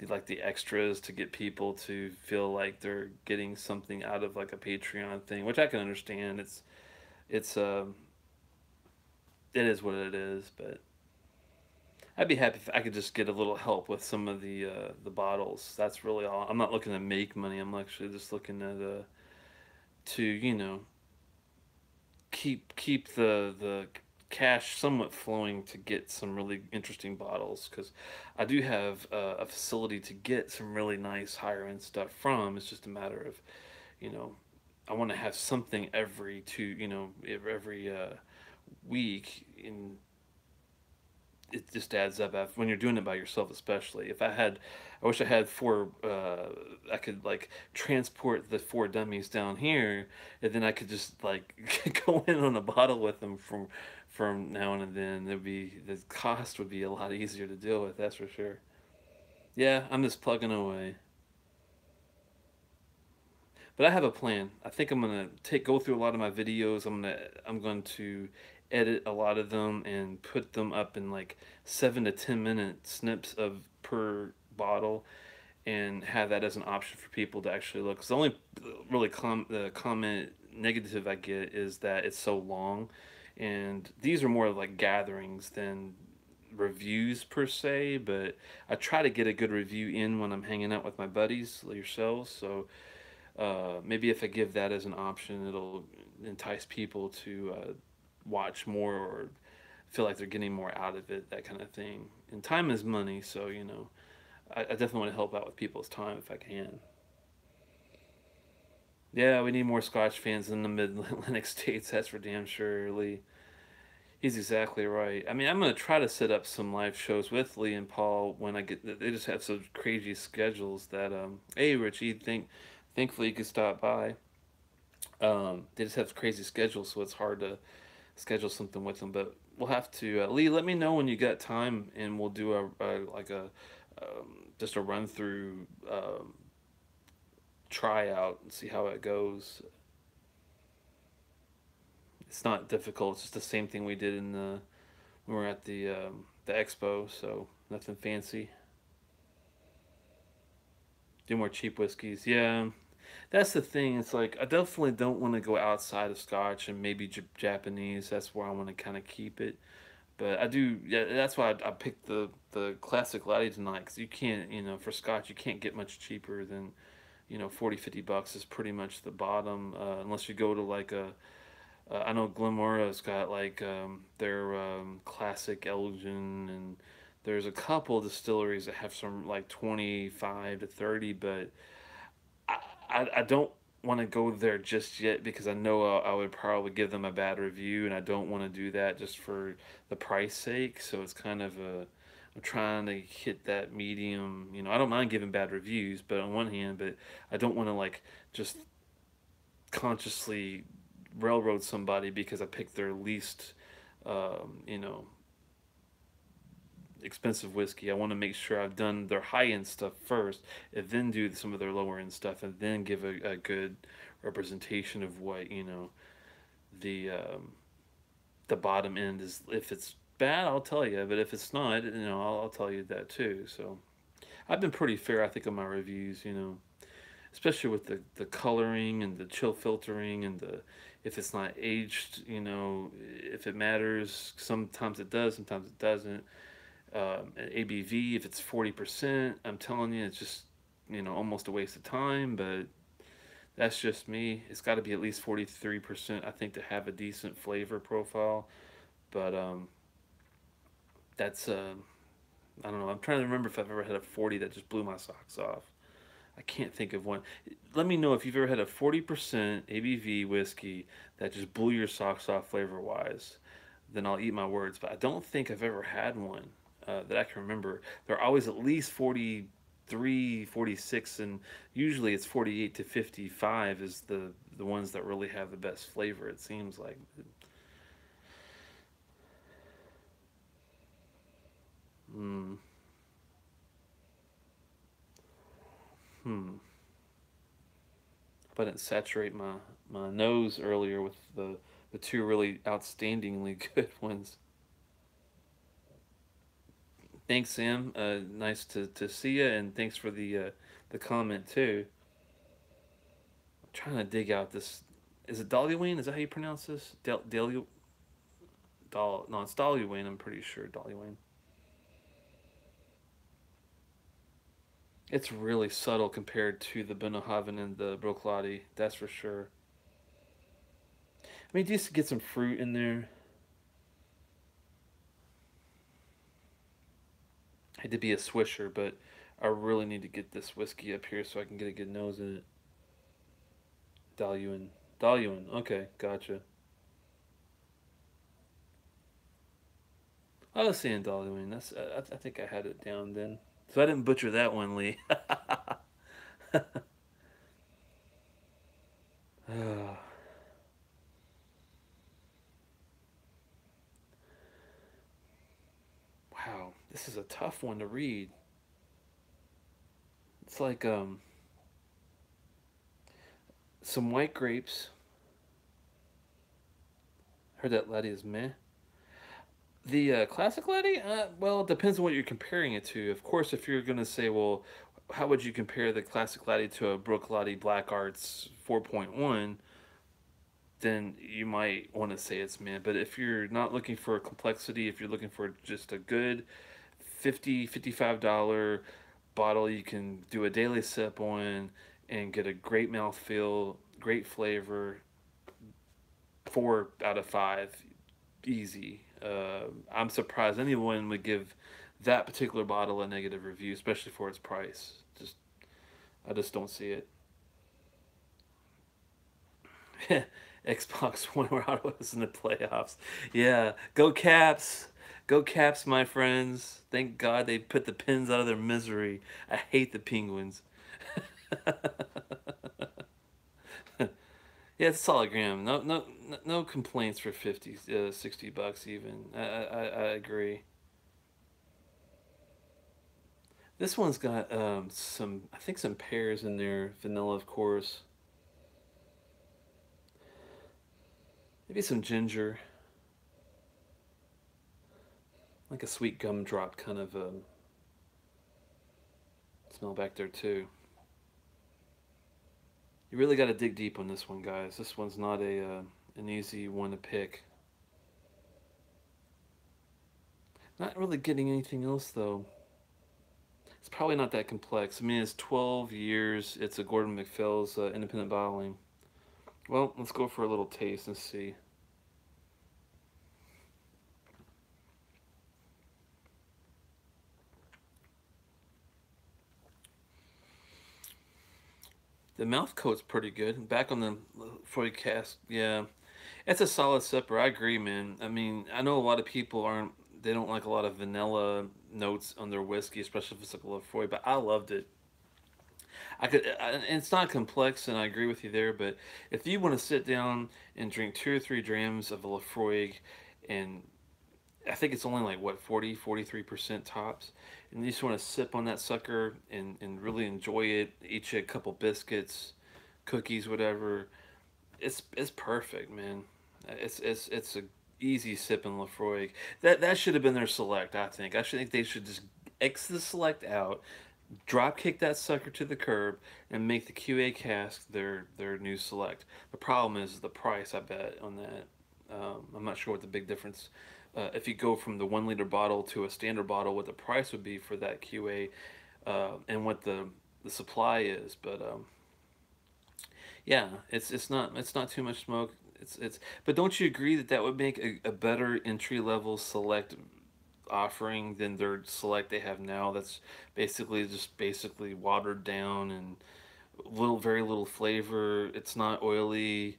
like the extras, to get people to feel like they're getting something out of like a Patreon thing, which I can understand. It's it is what it is, but I'd be happy if I could just get a little help with some of the bottles. That's really all. I'm not looking to make money. I'm actually just looking at to keep the cash somewhat flowing to get some really interesting bottles, because I do have a facility to get some really nice higher end stuff from. It's just a matter of, you know, I want to have something every every week, and it just adds up when you're doing it by yourself, especially. I wish I had four. I could like transport the four dummies down here, and then I could just like go in on a bottle with them from now and then. The cost would be a lot easier to deal with. That's for sure. Yeah, I'm just plugging away. But I have a plan. I think I'm gonna go through a lot of my videos. I'm going to edit a lot of them and put them up in like 7 to 10 minute snips of per bottle, and have that as an option for people to actually look. 'Cause the only really the comment negative I get is that it's so long, and these are more like gatherings than reviews per se. But I try to get a good review in when I'm hanging out with my buddies, like yourselves. So maybe if I give that as an option, it'll entice people to watch more, or feel like they're getting more out of it, that kind of thing. And time is money, so I definitely want to help out with people's time if I can. Yeah, we need more Scotch fans in the Mid Atlantic states. That's for damn sure, Lee. He's exactly right. I mean, I'm gonna try to set up some live shows with Lee and Paul when I get. They just have such crazy schedules that Hey, Richie, thankfully you could stop by. They just have crazy schedules, so it's hard to schedule something with them. But we'll have to. Lee, let me know when you got time, and we'll do a just a run through tryout and see how it goes. It's not difficult. It's just the same thing we did in the when we were at the expo. So nothing fancy. Do more cheap whiskeys. Yeah, that's the thing. It's like I definitely don't want to go outside of Scotch and maybe Japanese. That's where I want to kind of keep it. But I do. Yeah, that's why I picked the classic Laddie tonight, because you can't, for Scotch, you can't get much cheaper than 40-50 bucks is pretty much the bottom, unless you go to like a I know Glenmora's got like their classic Elgin, and there's a couple distilleries that have some like 25 to 30, but I don't want to go there just yet, because I know I would probably give them a bad review, and I don't want to do that just for the price sake. So it's kind of I'm trying to hit that medium. I don't mind giving bad reviews, but on one hand, but I don't want to like just consciously railroad somebody because I picked their least, you know, expensive whiskey. I want to make sure I've done their high end stuff first, and then do some of their lower end stuff, and then give a good representation of what the the bottom end is. If it's bad, I'll tell you, but if it's not, I'll tell you that too. So I've been pretty fair, I think, on my reviews. Especially with the coloring and the chill filtering and the if it's not aged, if it matters. Sometimes it does, sometimes it doesn't. ABV, if it's 40%, I'm telling you, it's just almost a waste of time. But that's just me. It's got to be at least 43%, I think, to have a decent flavor profile. But that's I don't know. I'm trying to remember if I've ever had a 40 that just blew my socks off. I can't think of one. Let me know if you've ever had a 40% ABV whiskey that just blew your socks off flavor wise. Then I'll eat my words. But I don't think I've ever had one that I can remember. They're always at least 40, 43, 46, and usually it's 48 to 55 is the ones that really have the best flavor. It seems like. Mm, hmm. If I didn't saturate my nose earlier with the two really outstandingly good ones. Thanks, Sam. Nice to see you, and thanks for the comment too. I'm trying to dig out this. Is it Dailuaine? Is that how you pronounce this? No, it's Dailuaine. I'm pretty sure Dailuaine. It's really subtle compared to the Bunnahabhain and the Bruichladdich. That's for sure. I mean, just to get some fruit in there. I hate to be a swisher, but I really need to get this whiskey up here so I can get a good nose in it. Dailuaine. Dailuaine. Okay, gotcha. I was saying Dailuaine. I think I had it down then. So I didn't butcher that one, Lee. Ah, wow, this is a tough one to read. It's like some white grapes. Heard that laddie is meh. The classic laddie, well, it depends on what you're comparing it to. Of course, if you're gonna say, well, how would you compare the classic laddie to a Bruichladdich Black Arts 4.1? Then you might want to say it's meh. But if you're not looking for complexity, if you're looking for just a good 50 $55 bottle you can do a daily sip on and get a great mouthfeel, great flavor, 4 out of 5, easy. I'm surprised anyone would give that particular bottle a negative review, especially for its price. I just don't see it. Xbox One where I was in the playoffs. Yeah, go Caps. Go Caps, my friends. Thank God they put the Pens out of their misery. I hate the Penguins. Yeah, it's a solid gram. No complaints for 50, $60 even. I agree. This one's got some, I think some pears in there. Vanilla, of course. Maybe some ginger. Like a sweet gumdrop kind of smell back there too. You really got to dig deep on this one, guys. This one's not an easy one to pick. Not really getting anything else though. It's probably not that complex. I mean, it's 12 years. It's a Gordon MacPhail's independent bottling. Well, let's go for a little taste and see. The mouth coat's pretty good. Back on the foil cast, yeah, it's a solid sipper. I agree, man. I mean, I know a lot of people aren't. They don't like a lot of vanilla notes on their whiskey, especially if it's like a Lafroy. But I loved it. And it's not complex, and I agree with you there. But if you want to sit down and drink 2 or 3 drams of a Lafroy, and I think it's only like what 43% tops, and you just want to sip on that sucker and really enjoy it. Eat you a couple biscuits, cookies, whatever. It's perfect, man. It's a easy sip in Lafroy. That should have been their select. I think. I should think they should just X the select out, drop kick that sucker to the curb, and make the QA cask their new select. The problem is the price. I bet on that. I'm not sure what the big difference. If you go from the 1 liter bottle to a standard bottle, what the price would be for that QA, and what the supply is. But yeah, it's not too much smoke. It's but don't you agree that that would make a better entry level select offering than their select they have now? That's basically watered down and very little flavor. It's not oily,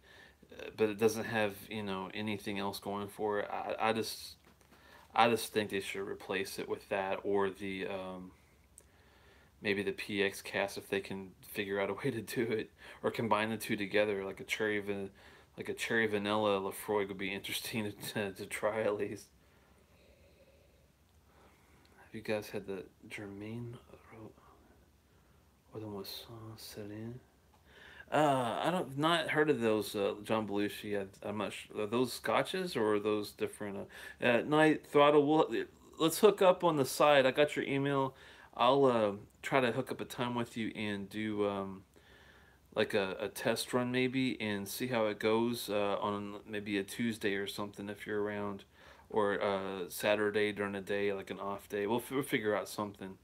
but it doesn't have anything else going for it. I just think they should replace it with that or the maybe the PX cast if they can figure out a way to do it or combine the two together, like like a cherry vanilla Lafroy would be interesting to try at least. Have you guys had the Germain or the Moisson Celine? I don't not heard of those John Belushi. I'm not sure. Are those scotches or are those different? Night Throttle. Let's hook up on the side. I got your email. I'll try to hook up a time with you and do like a test run maybe and see how it goes on maybe a Tuesday or something if you're around, or Saturday during the day like an off day. We'll figure out something.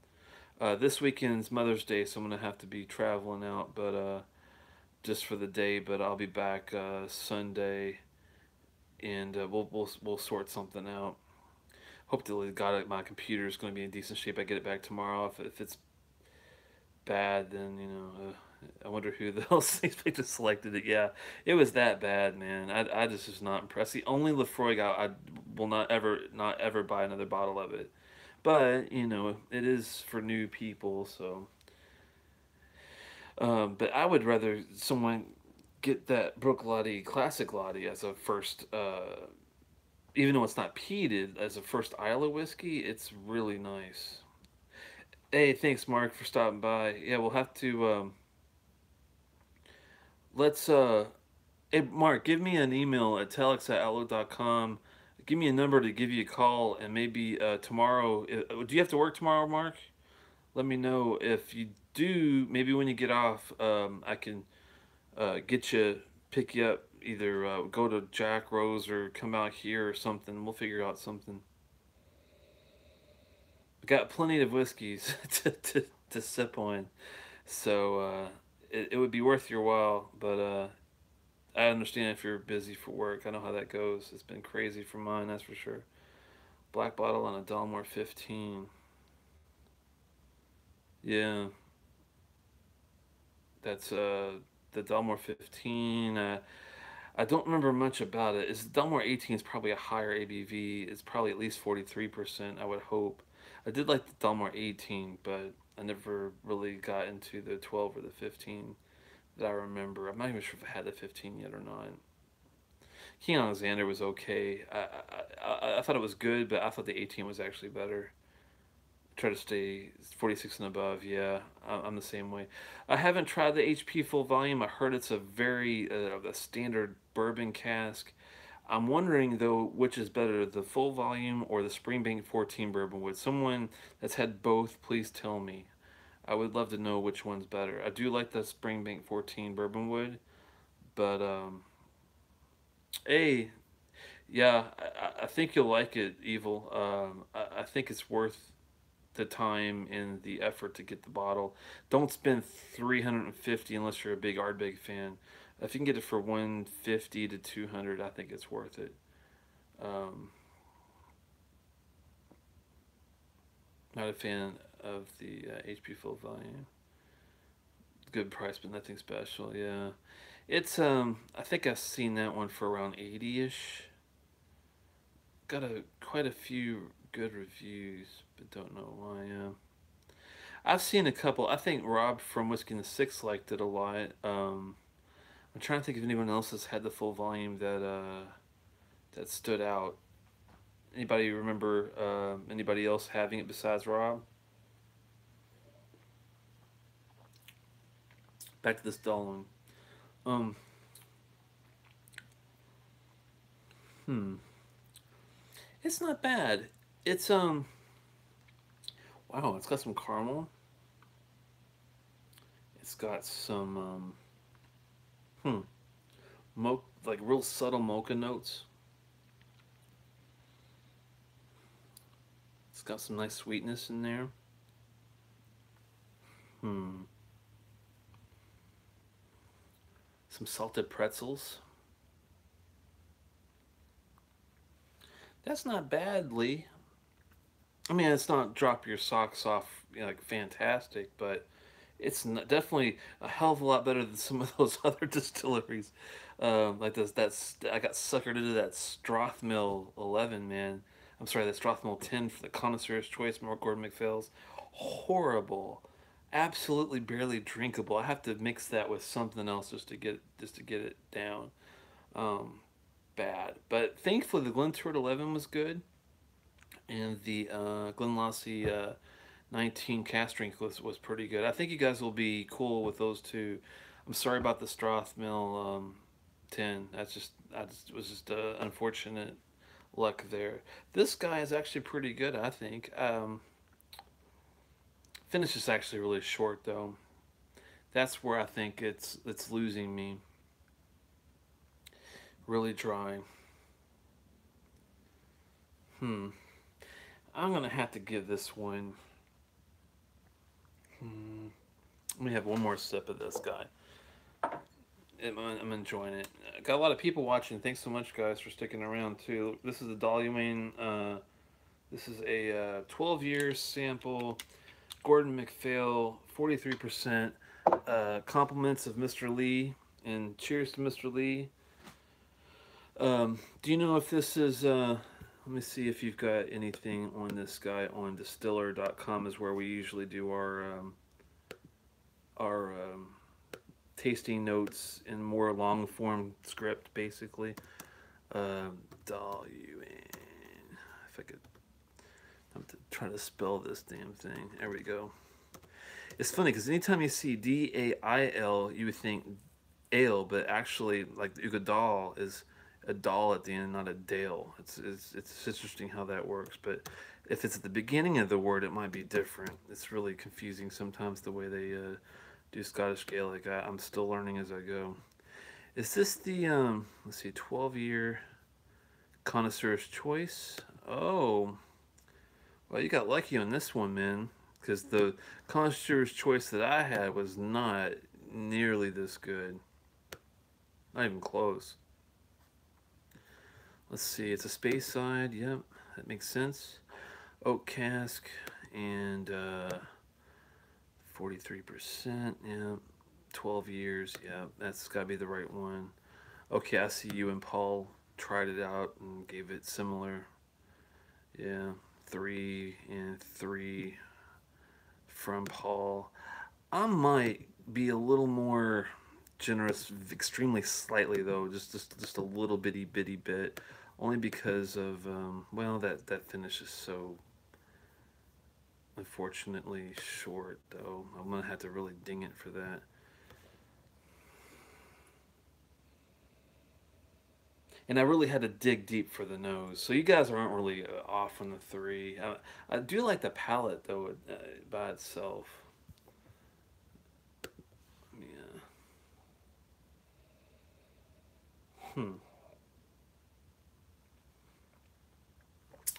This weekend's Mother's Day, so I'm gonna have to be traveling out, but just for the day. But I'll be back Sunday, and we'll sort something out. Hopefully, got it. My computer is going to be in decent shape. I get it back tomorrow. If it's bad, then I wonder who else expected selected it. Yeah, it was that bad, man. I just was not impressed. The only Lefroy guy I will not ever buy another bottle of it. But it is for new people, so. But I would rather someone get that Bruichladdich Classic Laddie as a first, even though it's not peated, as a first Islay whiskey. It's really nice. Hey, thanks, Mark, for stopping by. Yeah, we'll have to. Let's. Hey, Mark, give me an email at telex@outlook.com. Give me a number to give you a call, and maybe tomorrow. Do you have to work tomorrow, Mark? Let me know if you do. Maybe when you get off, I can pick you up. Either go to Jack Rose or come out here or something. We'll figure out something. We got plenty of whiskeys to sip on, so it would be worth your while. But I understand if you're busy for work. I know how that goes. It's been crazy for mine, that's for sure. Black bottle on a Dalmore 15. Yeah, that's the Dalmore 15. I don't remember much about it. Is Delmore 18 is probably a higher ABV. It's probably at least 43%, I would hope. I did like the Delmore 18, but I never really got into the 12 or the 15 that I remember. I'm not even sure if I had the 15 yet or not. King Alexander was okay. I thought it was good, but I thought the 18 was actually better. Try to stay 46 and above. Yeah, I'm the same way. I haven't tried the HP full volume. I heard it's a very a standard bourbon cask. I'm wondering though which is better, the full volume or the Springbank 14 bourbon wood. Someone that's had both, please tell me. I would love to know which one's better. I do like the Springbank 14 bourbon wood, but hey, yeah, I think you'll like it, Evil. I think it's worth the time and the effort to get the bottle. Don't spend 350 unless you're a big Ardbeg fan. If you can get it for 150 to 200, I think it's worth it. Not a fan of the HP full volume. Good price, but nothing special. Yeah, it's I think I've seen that one for around 80ish. Got quite a few good reviews, but don't know why. I've seen a couple. I think Rob from Whiskey and the Six liked it a lot. I'm trying to think if anyone else has had the full volume that stood out. Anybody remember anybody else having it besides Rob? Back to this Dailuaine. Um, hmm. It's not bad. It's wow, it's got some caramel. It's got some like real subtle mocha notes. It's got some nice sweetness in there. Some salted pretzels. That's not bad, Lee. I mean, it's not drop your socks off, like fantastic, but it's definitely a hell of a lot better than some of those other distilleries. Like that's I got suckered into that Strathmill 11, man. I'm sorry, that Strathmill 10 for the Connoisseur's Choice, Mark Gordon MacPhail's. Horrible. absolutely barely drinkable. I have to mix that with something else just to get it down. Um, Bad, but thankfully the Glenturret 11 was good, and the Glenlossie 19 cast drink was pretty good. I think you guys will be cool with those two. I'm sorry about the Strathmill 10. I just was just unfortunate luck there. This guy is actually pretty good, I think. Finish is actually really short though. That's where I think it's losing me. Really dry. Hmm. I'm gonna have to give this one. Hmm. Let me have one more sip of this guy. I'm enjoying it. Got a lot of people watching. Thanks so much, guys, for sticking around too. This is the Dailuaine. This is a 12 year sample. Gordon MacPhail, 43%. Compliments of Mr. Lee, and cheers to Mr. Lee. Do you know if this is? Let me see if you've got anything on this guy on distiller.com is where we usually do our tasting notes in more long form script, basically. Dailuaine. If I could, I'm trying to spell this damn thing. There we go. It's funny because anytime you see Dail, you would think ale, but actually, like Ugadal is a doll at the end, not a dale. It's interesting how that works. But if it's at the beginning of the word, it might be different. It's really confusing sometimes the way they do Scottish Gaelic. I'm still learning as I go. Is this the let's see, 12-year connoisseur's choice? Oh, well, you got lucky on this one, man, because the connoisseur's choice that I had was not nearly this good. Not even close. Let's see, it's a space side. Yep, that makes sense. Oak cask and 43%. Yeah, 12 years. Yeah, that's got to be the right one. Okay, I see you and Paul tried it out and gave it similar. Yeah, 3 and 3 from Paul. I might be a little more generous, extremely slightly though, just a little bitty bit, only because of well, that finish is so unfortunately short though. I'm gonna have to really ding it for that. And I really had to dig deep for the nose. So you guys aren't really off from the three. I do like the palate though by itself. Yeah. Hmm.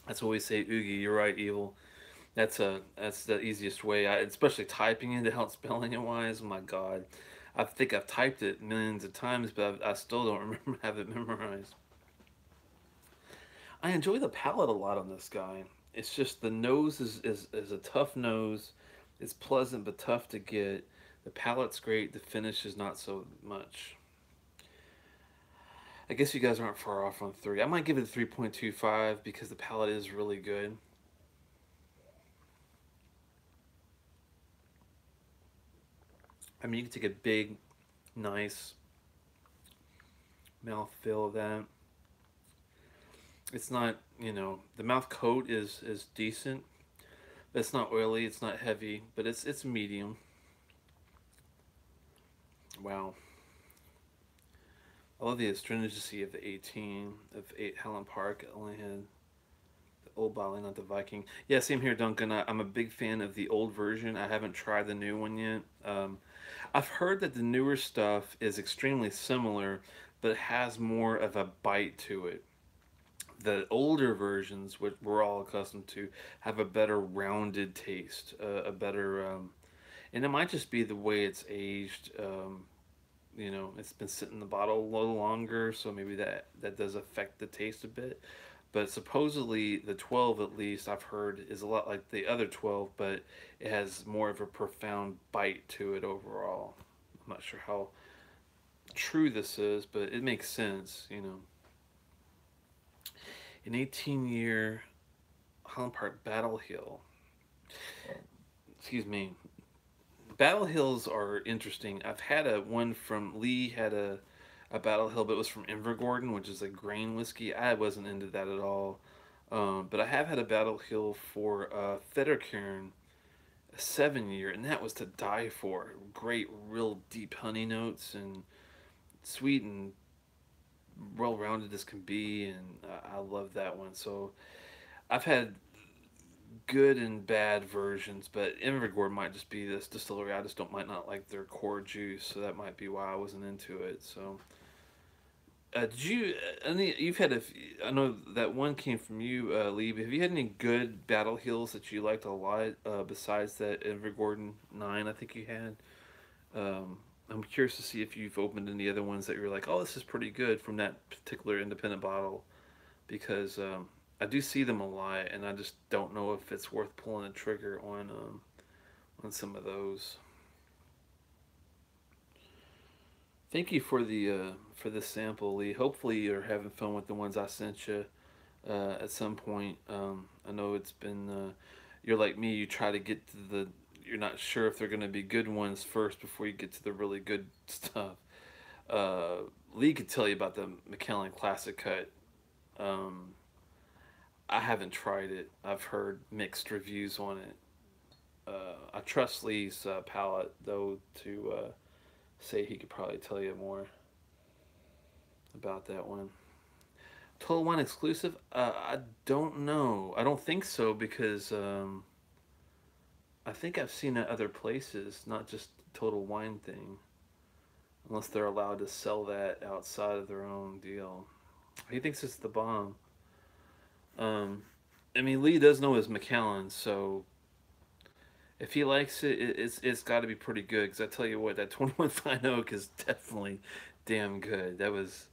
That's what we say, Oogie. You're right, evil. That's the easiest way. Especially typing it out, spelling it wise. Oh my God, I think I've typed it millions of times, but I still don't remember have it memorized. I enjoy the palate a lot on this guy. It's just the nose is a tough nose. It's pleasant but tough to get. The palate's great. The finish is not so much. I guess you guys aren't far off on three. I might give it a 3.25 because the palate is really good. I mean, you can take a big, nice mouth feel of that. It's not, the mouth coat is decent. It's not oily. It's not heavy, but it's medium. Wow. I love the astringency of the 18 of 8 Helen Park. I only had the old bottle, not the Viking. Yeah, same here, Duncan. I'm a big fan of the old version. I haven't tried the new one yet. I've heard that the newer stuff is extremely similar, but has more of a bite to it. The older versions, which we're all accustomed to, have a better rounded taste, a better, and it might just be the way it's aged. It's been sitting in the bottle a little longer, so maybe that does affect the taste a bit. But supposedly the 12, at least I've heard, is a lot like the other 12, but it has more of a profound bite to it overall. I'm not sure how true this is, but it makes sense. An 18-year Holland Park Battle Hill. Excuse me. Battle Hills are interesting. I've had a one from Lee had a Battle Hill, but it was from Invergordon, which is a grain whiskey. I wasn't into that at all. But I have had a Battle Hill for Fettercairn, a 7 year, and that was to die for. Great, real deep honey notes and sweet and well rounded as can be, and I love that one. So I've had good and bad versions, but Invergord might just be this distillery. I just don't might not like their core juice, so that might be why I wasn't into it. So, did you? You've had a. I know that one came from you, Lee. But have you had any good Battle Hills that you liked a lot besides that Invergordon 9? I think you had. I'm curious to see if you've opened any other ones that you're like, oh, this is pretty good from that particular independent bottle, because I do see them a lot, and I just don't know if it's worth pulling the trigger on some of those. Thank you for the sample, Lee. Hopefully you're having fun with the ones I sent you at some point. I know it's been you're like me. You try to get to the you're not sure if they're going to be good ones first before you get to the really good stuff. Uh, Lee could tell you about the McAllen Classic Cut. Um, I haven't tried it. I've heard mixed reviews on it. I trust Lee's palate though to say he could probably tell you more about that one. Total Wine exclusive? I don't know. I don't think so because I think I've seen it other places, not just Total Wine thing, unless they're allowed to sell that outside of their own deal. He thinks it's the bomb. Um, I mean, Lee does know his McAllen, so if he likes it, it's got to be pretty good. Because I tell you what, that 21 Fine Oak is definitely damn good. That was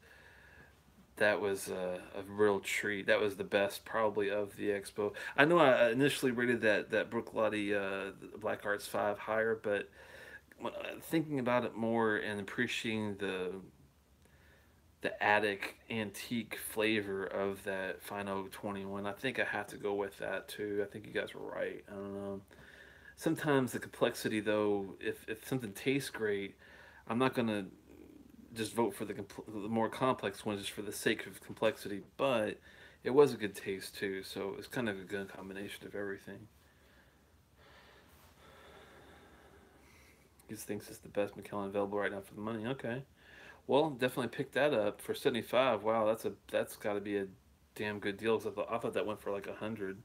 a real treat. That was the best probably of the expo. I know I initially rated that Bruichladdich Black Arts 5 higher, but thinking about it more and appreciating the attic antique flavor of that Fine Oak 21, I think I have to go with that too. I think you guys were right. I don't know. Sometimes the complexity though, if something tastes great, I'm not gonna just vote for the more complex ones just for the sake of complexity, but it was a good taste too, so it's kind of a good combination of everything. He thinks it's the best McAllen available right now for the money. Okay, well, definitely pick that up for 75. Wow, that's got to be a damn good deal. 'Cause I thought that went for like 100.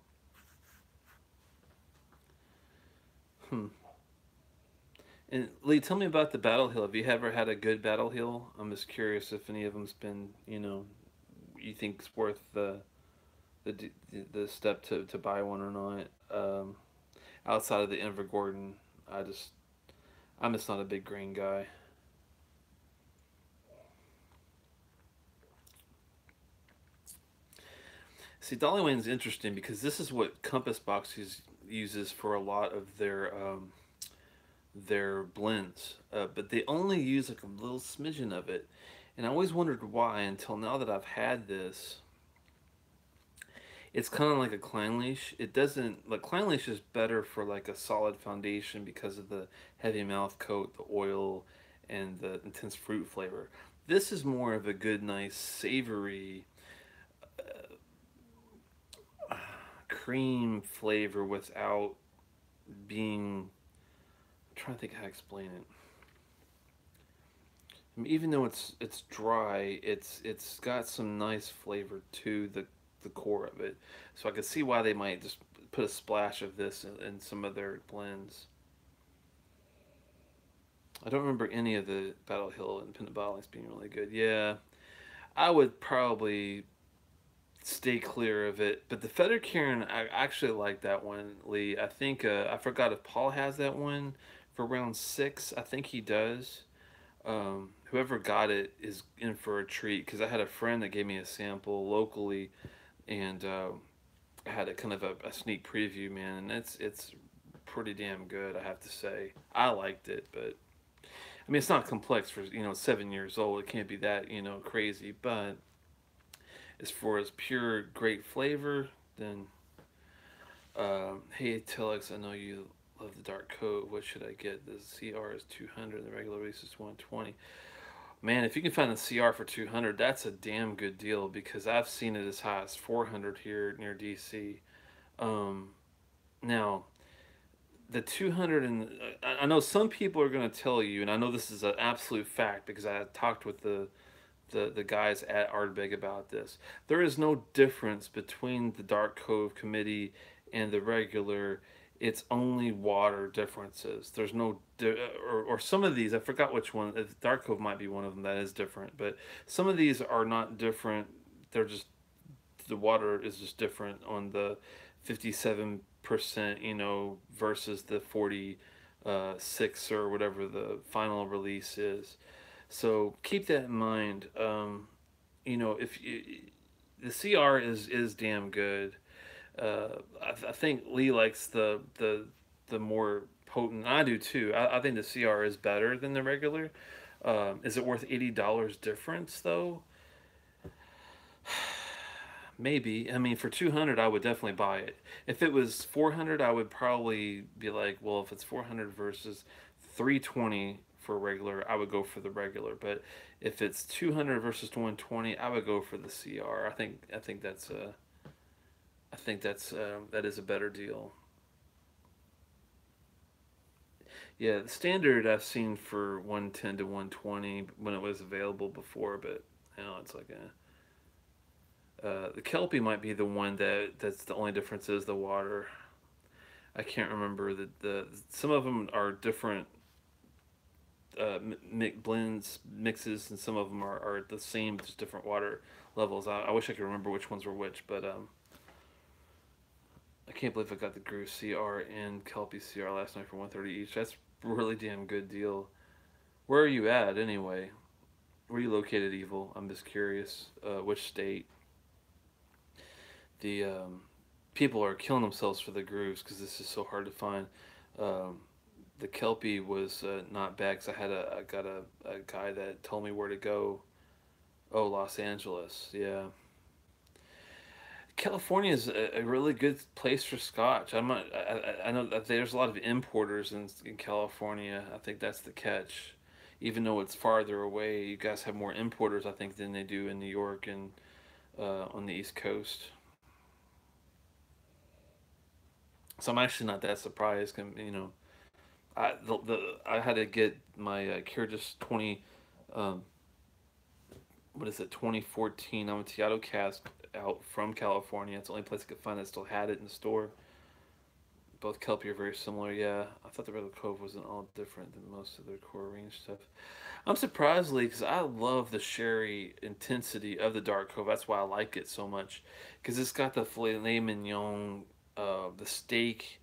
Hmm. And Lee, tell me about the Battle Hill. Have you ever had a good Battle Hill? I'm just curious if any of them's been, you think it's worth the step to buy one or not. Outside of the Invergordon, I'm just not a big grain guy. See, Dailuaine's interesting because this is what Compass Box uses for a lot of their blends, but they only use like a little smidgen of it, and I always wondered why until now that I've had this. It's kind of like a Kleinleash. It doesn't like Kleinleash is better for like a solid foundation because of the heavy mouth coat, the oil, and the intense fruit flavor. This is more of a good, nice, savory cream flavor without being. I'm trying to think how to explain it. I mean, even though it's dry, it's got some nice flavor to the core of it. So I can see why they might just put a splash of this in some of their blends. I don't remember any of the Battle Hill independent bottlings being really good. Yeah, I would probably stay clear of it. But the Feather Cairn, I actually like that one, Lee. I think I forgot if Paul has that one for round 6. I think he does. Whoever got it is in for a treat because I had a friend that gave me a sample locally, and I had a kind of a sneak preview, man, and it's pretty damn good. I have to say, I liked it, but I mean, it's not complex for 7 years old. It can't be that crazy, but as far as pure great flavor, then hey Telex, I know you love the Dark Cove. What should I get? The CR is 200. The regular release is 120. Man, if you can find the CR for 200, that's a damn good deal because I've seen it as high as 400 here near DC. Um, Now, the 200 and I know some people are going to tell you, and I know this is an absolute fact because I talked with the guys at Ardbeg about this. There is no difference between the Dark Cove Committee and the regular. It's only water differences. There's no or some of these I forgot which one. Dark Cove might be one of them that is different, but some of these are not different. They're just the water is just different on the 57%, versus the 46 or whatever the final release is. So keep that in mind. If you, the CR is damn good. I think Lee likes the more potent. I do too. I think the CR is better than the regular. Is it worth $80 difference though? Maybe. I mean, for 200, I would definitely buy it. If it was 400, I would probably be like, well, if it's 400 versus 320 for regular, I would go for the regular. But if it's 200 versus 120, I would go for the CR. That is a better deal. Yeah, the standard I've seen for 110 to 120 when it was available before, but now it's like a the Kelpie might be the one that's the only difference is the water. I can't remember the some of them are different blends mixes, and some of them are the same, just different water levels. I wish I could remember which ones were which, but I can't believe I got the Groove CR and Kelpie CR last night for 130 each. That's a really damn good deal. Where are you at anyway? Where are you located, Evil? I'm just curious. Which state? The people are killing themselves for the grooves because this is so hard to find. Um, the Kelpie was not bad because I got a guy that told me where to go. Oh, Los Angeles, yeah. California is a really good place for Scotch. I'm not. I know that there's a lot of importers in California. I think that's the catch. Even though it's farther away, you guys have more importers, I think, than they do in New York and on the East Coast. So I'm actually not that surprised. I had to get my Kyrgyz 20 um, what is it 2014 Amontillado cask out from California. It's the only place I could find that still had it in the store. Both Kelpie are very similar. Yeah, I thought the Red Cove wasn't all different than most of their core range stuff. I'm surprisingly because I love the sherry intensity of the Dark Cove. That's why I like it so much because it's got the filet mignon, the steak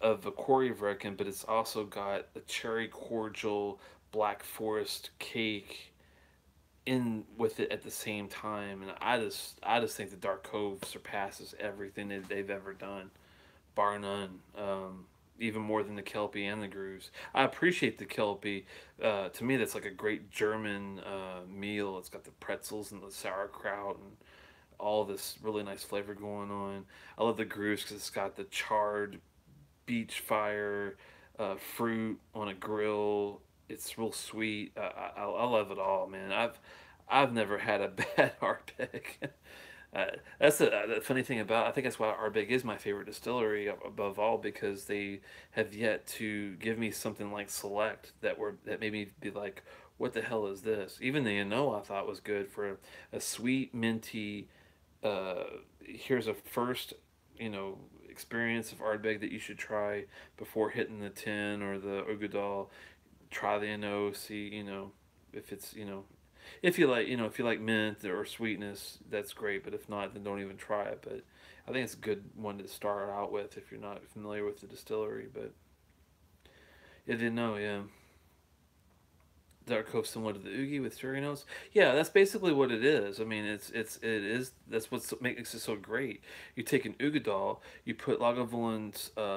of the Quarry Vrecken, but it's also got the cherry cordial Black Forest cake in with it at the same time, and I just think the Dark Cove surpasses everything that they've ever done, bar none. Even more than the Kelpie and the Grooves. I appreciate the Kelpie. To me, that's like a great German meal. It's got the pretzels and the sauerkraut and all this really nice flavor going on. I love the Grooves because it's got the charred beach fire, fruit on a grill. It's real sweet. I love it all, man. I've never had a bad Ardbeg. That's the funny thing about. I think that's why Ardbeg is my favorite distillery above all because they have yet to give me something like Select that made me be like, what the hell is this? Even the I thought was good for a sweet minty. Uh, Here's a first, experience of Ardbeg that you should try before hitting the tin or the Ugadal. Try the see, if it's, if you like mint or sweetness, that's great. But if not, then don't even try it. But I think it's a good one to start out with if you're not familiar with the distillery. But yeah, didn't know, yeah. Dark Cove similar to the Oogie with cherry notes. Yeah, that's basically what it is. I mean, it is that's what makes it so great. You take an Ugadal, you put Lagavulin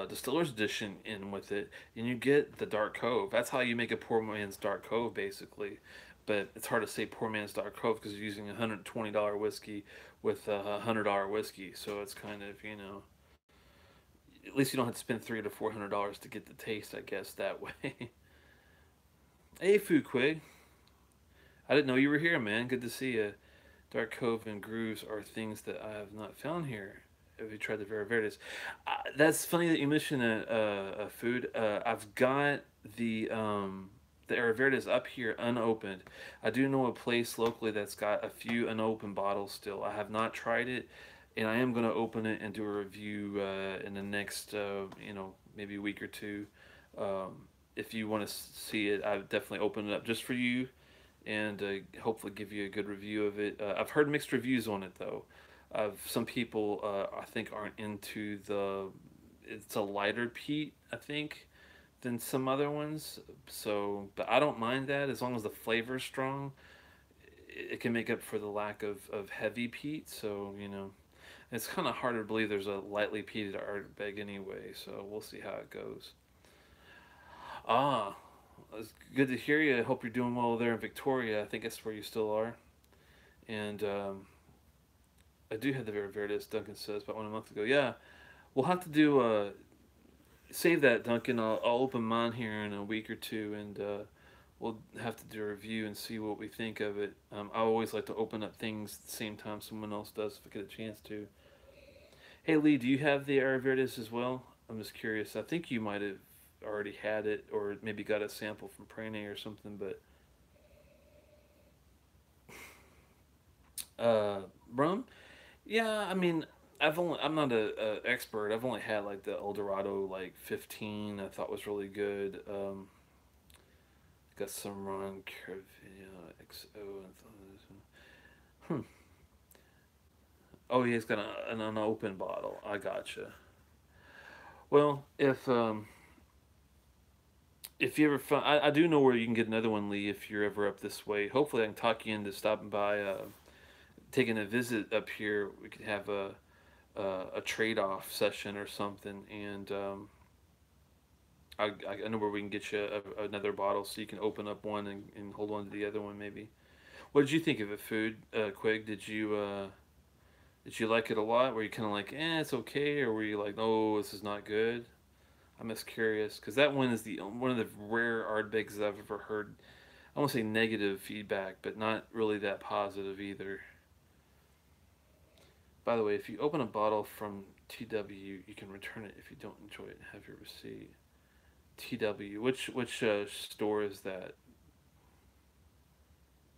Distiller's Edition in with it, and you get the Dark Cove. That's how you make a poor man's Dark Cove, basically. But it's hard to say poor man's Dark Cove because you're using $120 whiskey with a $100 whiskey, so it's kind of at least you don't have to spend $300 to $400 to get the taste, I guess, that way. Hey, Food Quig. I didn't know you were here, man. Good to see you. Dark Cove and grooves are things that I have not found here. Have you tried the Vera Verdes? That's funny that you mentioned a food. I've got the Vera Verdes up here unopened. I do know a place locally that's got a few unopened bottles still. I have not tried it, and I am going to open it and do a review in the next, maybe a week or two. If you want to see it, I've definitely opened it up just for you and hopefully give you a good review of it. I've heard mixed reviews on it though. Some people I think aren't into it's a lighter peat, I think, than some other ones. So, but I don't mind that as long as the flavor's strong. It can make up for the lack of heavy peat. So, it's kind of hard to believe there's a lightly peated Ardbeg anyway. So we'll see how it goes. Ah, it's good to hear you. I hope you're doing well there in Victoria. I think that's where you still are. And I do have the Vera Verdes, Duncan says, about 1 month ago. Yeah, we'll have to do save that, Duncan. I'll open mine here in a week or two, and we'll have to do a review and see what we think of it. I always like to open up things at the same time someone else does if I get a chance to. Hey Lee, do you have the Vera Verdes as well? I'm just curious. I think you might have already had it, or maybe got a sample from Prane or something, but rum. Yeah, I mean, I'm not a expert. I've only had like the Eldorado like 15. I thought was really good. Got some Ron Carvia XO and hmm. Oh, he's got an unopened bottle. I gotcha. Well, if you ever find, I do know where you can get another one, Lee. If you're ever up this way, hopefully I can talk you into stopping by, taking a visit up here. We could have a trade off session or something, and I know where we can get you another bottle so you can open up one and hold on to the other one maybe. What did you think of it, Food Quig? Did you like it a lot? Were you kind of like, it's okay, or were you like, oh, this is not good? I'm just curious because that one is the one of the rare Ardbegs I've ever heard. I won't say negative feedback, but not really that positive either. By the way, if you open a bottle from TW, you can return it if you don't enjoy it and have your receipt. TW, which store is that?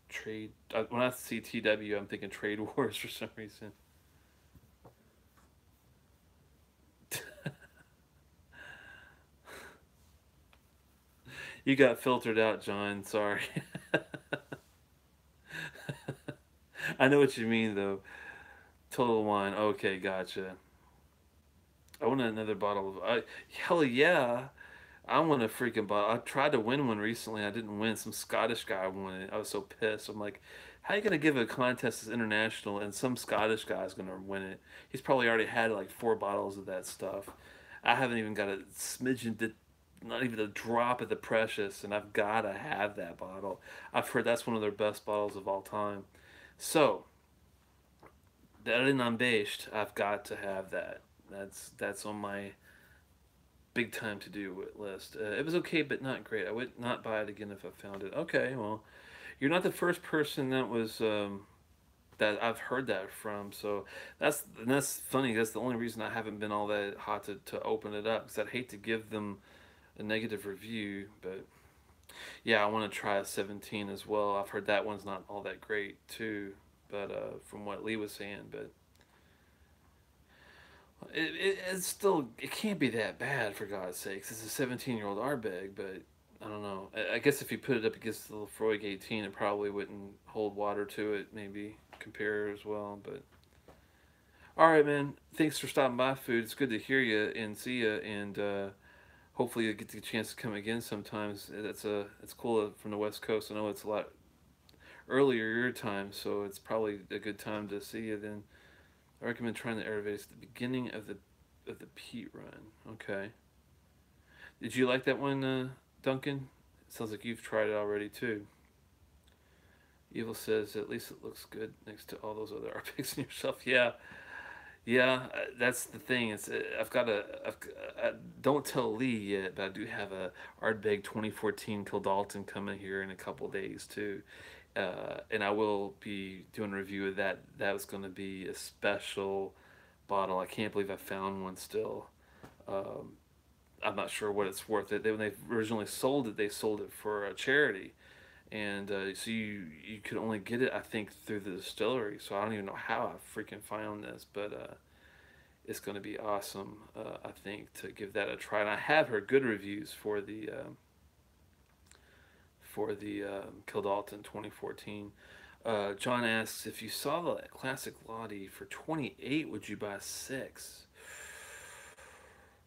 Trade. When I see TW, I'm thinking Trade Wars for some reason. You got filtered out, John. Sorry. I know what you mean, though. Total Wine. Okay, gotcha. I want another bottle of. Hell yeah. I want a freaking bottle. I tried to win one recently. I didn't win. Some Scottish guy won it. I was so pissed. I'm like, how you gonna give a contest that's international and some Scottish guy's gonna win it? He's probably already had like 4 bottles of that stuff. I haven't even got a smidgen, not even a drop of the precious, and I've gotta have that bottle. I've heard that's one of their best bottles of all time. So, the Erin Bashed, I've got to have that. That's on my big time to do list. It was okay, but not great. I would not buy it again if I found it. Okay, well, you're not the first person that was that I've heard that from. So that's funny. That's the only reason I haven't been all that hot to open it up, because I'd hate to give them a negative review. But yeah, I want to try a 17 as well. I've heard that one's not all that great too, but from what Lee was saying, but. It's still, it can't be that bad, for God's sakes. It's a 17-year-old Ardbeg, but I don't know. I guess if you put it up against the Lefroy 18, it probably wouldn't hold water to it. Maybe compare as well. But all right, man. Thanks for stopping by, Food. It's good to hear you and see you, and hopefully you get the chance to come again sometimes. It's cool from the West Coast. I know it's a lot earlier your time, so it's probably a good time to see you then. I recommend trying the Eirigh at the beginning of the peat run. Okay. Did you like that one, Duncan? It sounds like you've tried it already too. Evil says at least it looks good next to all those other Ardbegs in your shelf. Yeah, Yeah, that's the thing. I've got don't tell Lee yet, but I do have a Ardbeg 2014 Kildalton coming here in a couple days too, and I will be doing a review of that. That was going to be a special bottle. I can't believe I found one still. Um, I'm not sure what it's worth. When they originally sold it, they sold it for a charity, and so you could only get it, I think, through the distillery. So I don't even know how I freaking found this, but it's going to be awesome. I think to give that a try. And I have heard good reviews for the Kildalton 2014. John asks if you saw the classic Lottie for 28, would you buy six?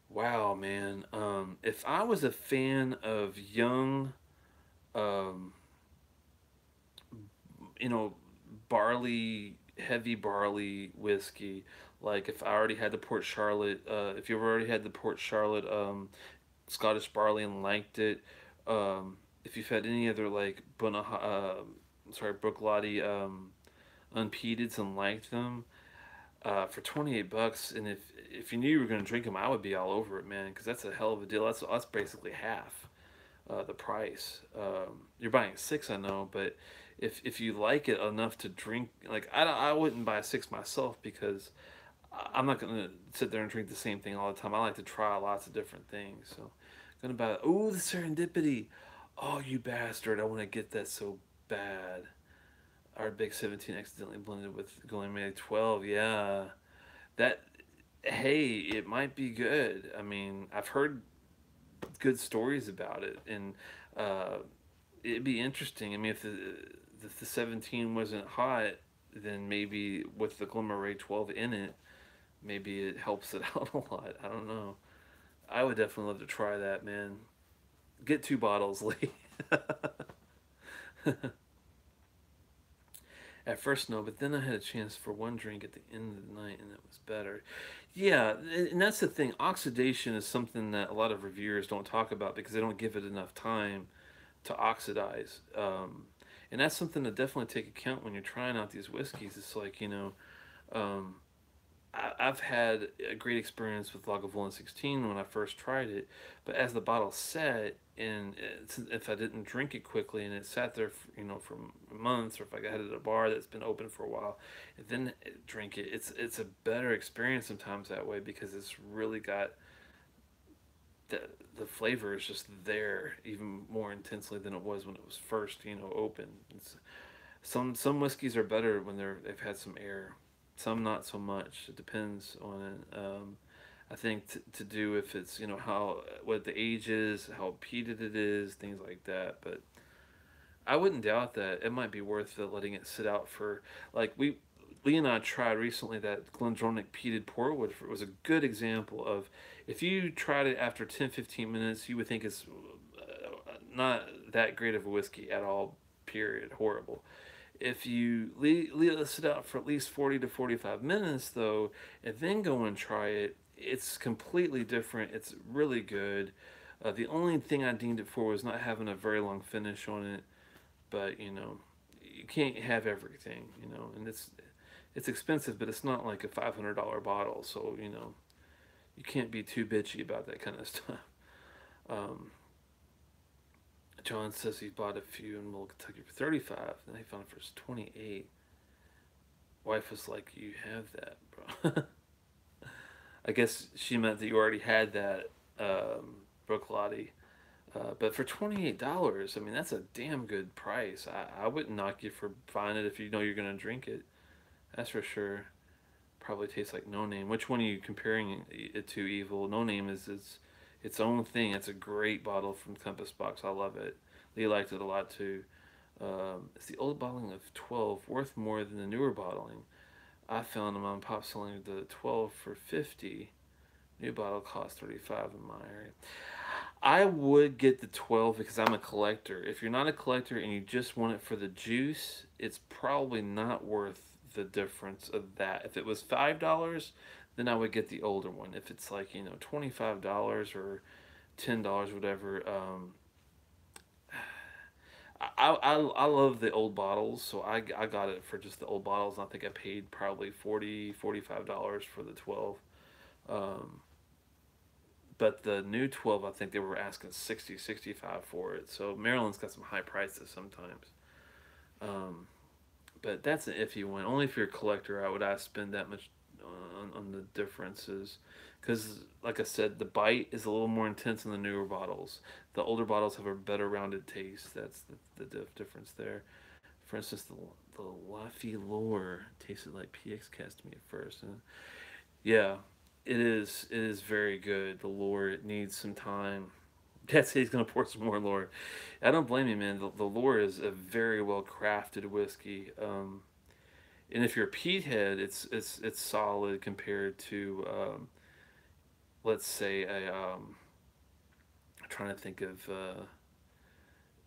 Wow, man. If I was a fan of young, um, you know, barley, heavy barley whiskey, like if I already had the Port Charlotte, if you already had the Port Charlotte Scottish barley and liked it, if you've had any other like Bruichladdich unpeateds and liked them, for 28 bucks, and if you knew you were going to drink them, I would be all over it, man, because that's a hell of a deal. That's basically half the price. You're buying six, I know, but if you like it enough to drink, like I wouldn't buy six myself because I'm not going to sit there and drink the same thing all the time. I like to try lots of different things. So, gonna buy. Oh, the serendipity. Oh, you bastard! I want to get that so bad. Our big 17 accidentally blended with Glenmay 12. Yeah, that. Hey, it might be good. I mean, I've heard good stories about it, and uh, it'd be interesting. I mean, if the 17 wasn't hot, then maybe with the Glenmay 12 in it, maybe it helps it out a lot. I don't know. I would definitely love to try that, man. Get two bottles, Lee. At first, no, but then I had a chance for one drink at the end of the night, and it was better. Yeah, and that's the thing. Oxidation is something that a lot of reviewers don't talk about because they don't give it enough time to oxidize. And that's something to definitely take account when you're trying out these whiskeys. It's like, um, I've had a great experience with Lagavulin 16 when I first tried it, but as the bottle sat, and if I didn't drink it quickly and it sat there, for months, or if I got it at a bar that's been open for a while, and then drink it, it's a better experience sometimes that way because it's really got the the flavor is just there even more intensely than it was when it was first open. Some whiskeys are better when they've had some air. Some not so much. It depends on it. I think to do if it's how what the age is, how peated it is, things like that. But I wouldn't doubt that it might be worth it letting it sit out for like Lee and I tried recently that Glendronach peated portwood. It was a good example of if you tried it after 10-15 minutes, you would think it's not that great of a whiskey at all. Period. Horrible. If you let it sit out for at least 40 to 45 minutes, though, and then go and try it, it's completely different. It's really good. The only thing I deemed it for was not having a very long finish on it, but you can't have everything, and it's expensive, but it's not like a $500 bottle, so you can't be too bitchy about that kind of stuff. Um, John says he bought a few in Middle Kentucky for 35, and he found it for 28. Wife was like, "You have that, bro." I guess she meant that you already had that Bruichladdich. But for $28, I mean that's a damn good price. I wouldn't knock you for buying it if you know you're gonna drink it. That's for sure. Probably tastes like No Name. Which one are you comparing it to? Evil No Name is its own thing. It's a great bottle from Compass Box. I love it. Lee liked it a lot too. It's the old bottling of 12 worth more than the newer bottling. I found them on pop selling the 12 for 50. New bottle costs 35 in my area. I would get the 12 because I'm a collector. If you're not a collector and you just want it for the juice, it's probably not worth the difference of that. If it was $5, then I would get the older one. If it's like $25 or $10, whatever, I love the old bottles, so I got it for just the old bottles. And I think I paid probably $45 for the 12. Um, but the new 12, I think they were asking 60, 65 for it. So Maryland's got some high prices sometimes. Um, but that's an iffy one. Only if you're a collector, I spend that much on the differences. Because, like I said, the bite is a little more intense in the newer bottles. The older bottles have a better rounded taste. That's the difference there. For instance, the Laffy Lore tasted like PX Cast to me at first. And yeah, it is. It is very good. The lore, it needs some time. That's he's gonna pour some more lore. I don't blame you, man. The lore is a very well crafted whiskey. And if you're a peat head, it's solid compared to let's say a I'm trying to think of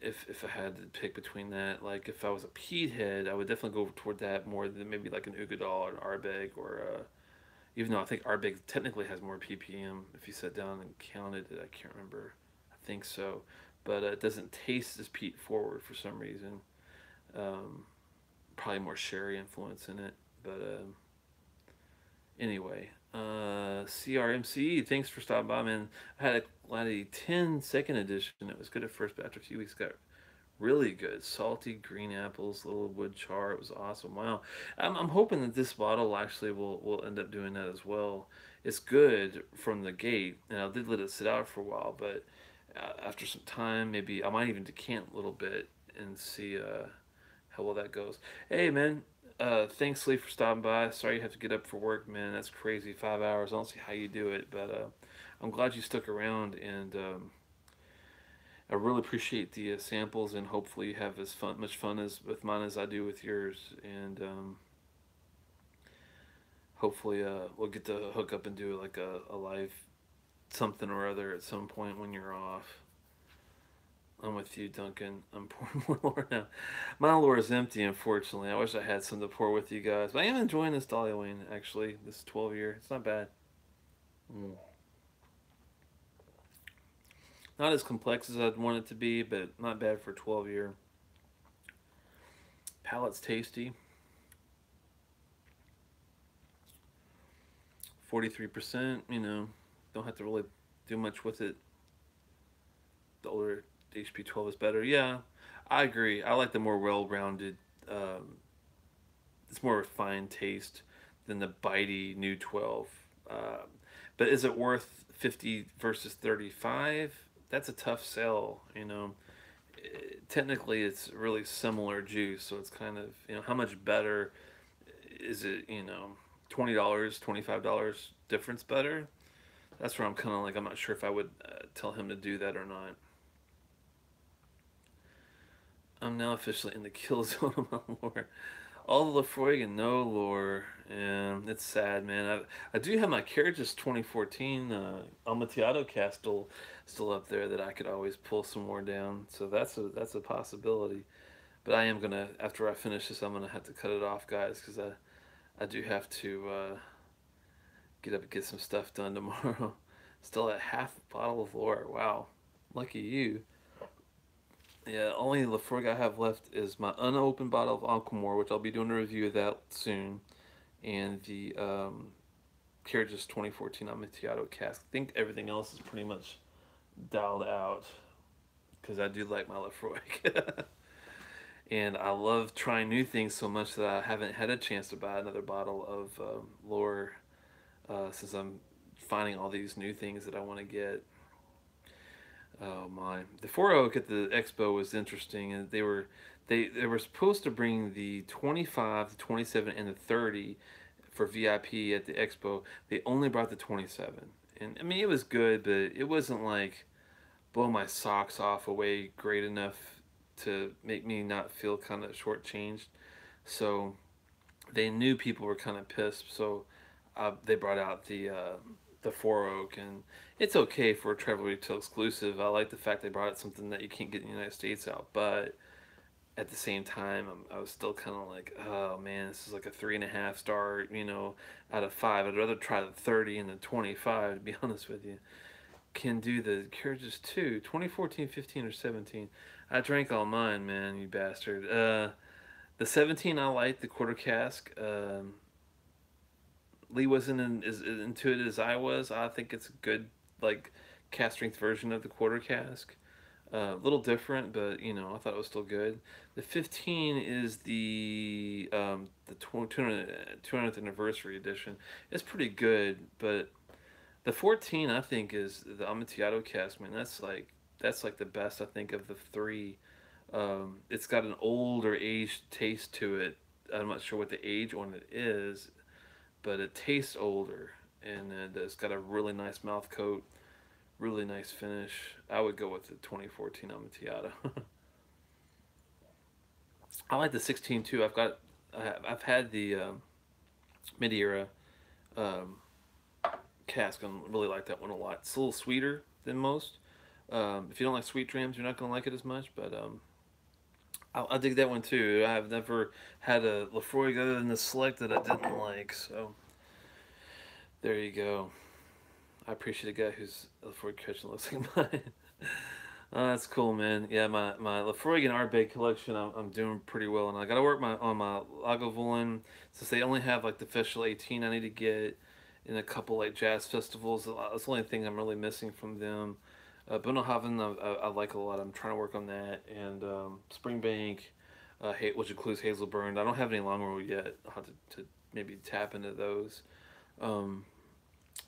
if I had to pick between that. Like if I was a peat head, I would definitely go toward that more than maybe like an Ugadal or an Ardbeg or even though I think Ardbeg technically has more ppm if you sat down and counted it. I can't remember. I think so, but it doesn't taste as peat forward for some reason. Um, Probably more sherry influence in it, but anyway, CRMC, thanks for stopping by, man. I had a Laddie 10 second edition. It was good at first, but after a few weeks, got really good. Salty green apples, little wood char. It was awesome. Wow. I'm hoping that this bottle actually will end up doing that as well. It's good from the gate, and I did let it sit out for a while, but after some time, maybe I might even decant a little bit and see how well that goes. Hey, man. Thanks, Lee, for stopping by. Sorry you have to get up for work, man. That's crazy. 5 hours. I don't see how you do it, but I'm glad you stuck around, and I really appreciate the samples, and hopefully you have as much fun as with mine as I do with yours. And hopefully we'll get to hook up and do like a live something or other at some point when you're off. I'm with you, Duncan. I'm pouring more lore now. My lore is empty, unfortunately. I wish I had some to pour with you guys. But I am enjoying this Dailuaine, actually. This 12 year. It's not bad. Mm. Not as complex as I'd want it to be, but not bad for 12 year. Palate's tasty. 43%, don't have to really do much with it. The older HP 12 is better. Yeah, I agree. I like the more well rounded, it's more refined taste than the bitey new 12. Uh, but is it worth 50 versus 35? That's a tough sell. Technically, it's really similar juice, so it's kind of, how much better is it, $20, $25 difference better? That's where I'm kind of like, I'm not sure if I would tell him to do that or not. I'm now officially in the kill zone of my lore. All the Lefroy and no lore. And it's sad, man. I do have my Carriages 2014 Amontillado cast still up there that I could always pull some more down. So that's a possibility. But I am gonna, after I finish this, I'm gonna have to cut it off, guys, because I do have to get up and get some stuff done tomorrow. Still at half a bottle of lore. Wow, lucky you. Yeah, only Lefroy I have left is my unopened bottle of Anklemore, which I'll be doing a review of that soon, and the Carriages 2014 Amontillado cask. I think everything else is pretty much dialed out because I do like my Lefroy. And I love trying new things so much that I haven't had a chance to buy another bottle of lore since I'm finding all these new things that I want to get. Oh my! The 4 Oak at the expo was interesting, and they were supposed to bring the 25, the 27, and the 30 for VIP at the expo. They only brought the 27, and I mean it was good, but it wasn't like blow my socks off away great enough to make me not feel kind of shortchanged. So they knew people were kind of pissed, so they brought out the 4 Oak, and it's okay for a travel retail exclusive. I like the fact they brought out something that you can't get in the United States out, but at the same time, I was still kind of like, oh man, this is like a 3.5 star, out of 5. I'd rather try the 30 and the 25, to be honest with you. Can do the Carriages too, 2014, 15, or 17. I drank all mine, man, you bastard. The 17 I like, the quarter cask. Lee wasn't as into it as I was. I think it's a good, like, cast strength version of the quarter cask. A little different, but I thought it was still good. The 15 is the 200th anniversary edition. It's pretty good, but the 14 I think is the Amontillado cask. Man, that's like the best I think of the three. It's got an older aged taste to it. I'm not sure what the age on it is, but it tastes older, and it's got a really nice mouth coat, really nice finish. I would go with the 2014 Amontillado. I like the 16 too. I've had the Madeira um, cask and really like that one a lot. It's a little sweeter than most. If you don't like sweet drams, you're not gonna like it as much. But I dig that one too. I've never had a Lafroig other than the Select that I didn't like. So there you go. I appreciate a guy whose Lafroig collection looks like mine. That's cool, man. Yeah, my Lafroig and Ardbeg collection, I'm doing pretty well, and I got to work on my Lagavulin since they only have like the official 18. I need to get in a couple like jazz festivals. That's the only thing I'm really missing from them. Bunnahabhain, I like a lot. I'm trying to work on that, and Springbank, which includes Hazelburn. I don't have any long road yet. I'll have to maybe tap into those. Um,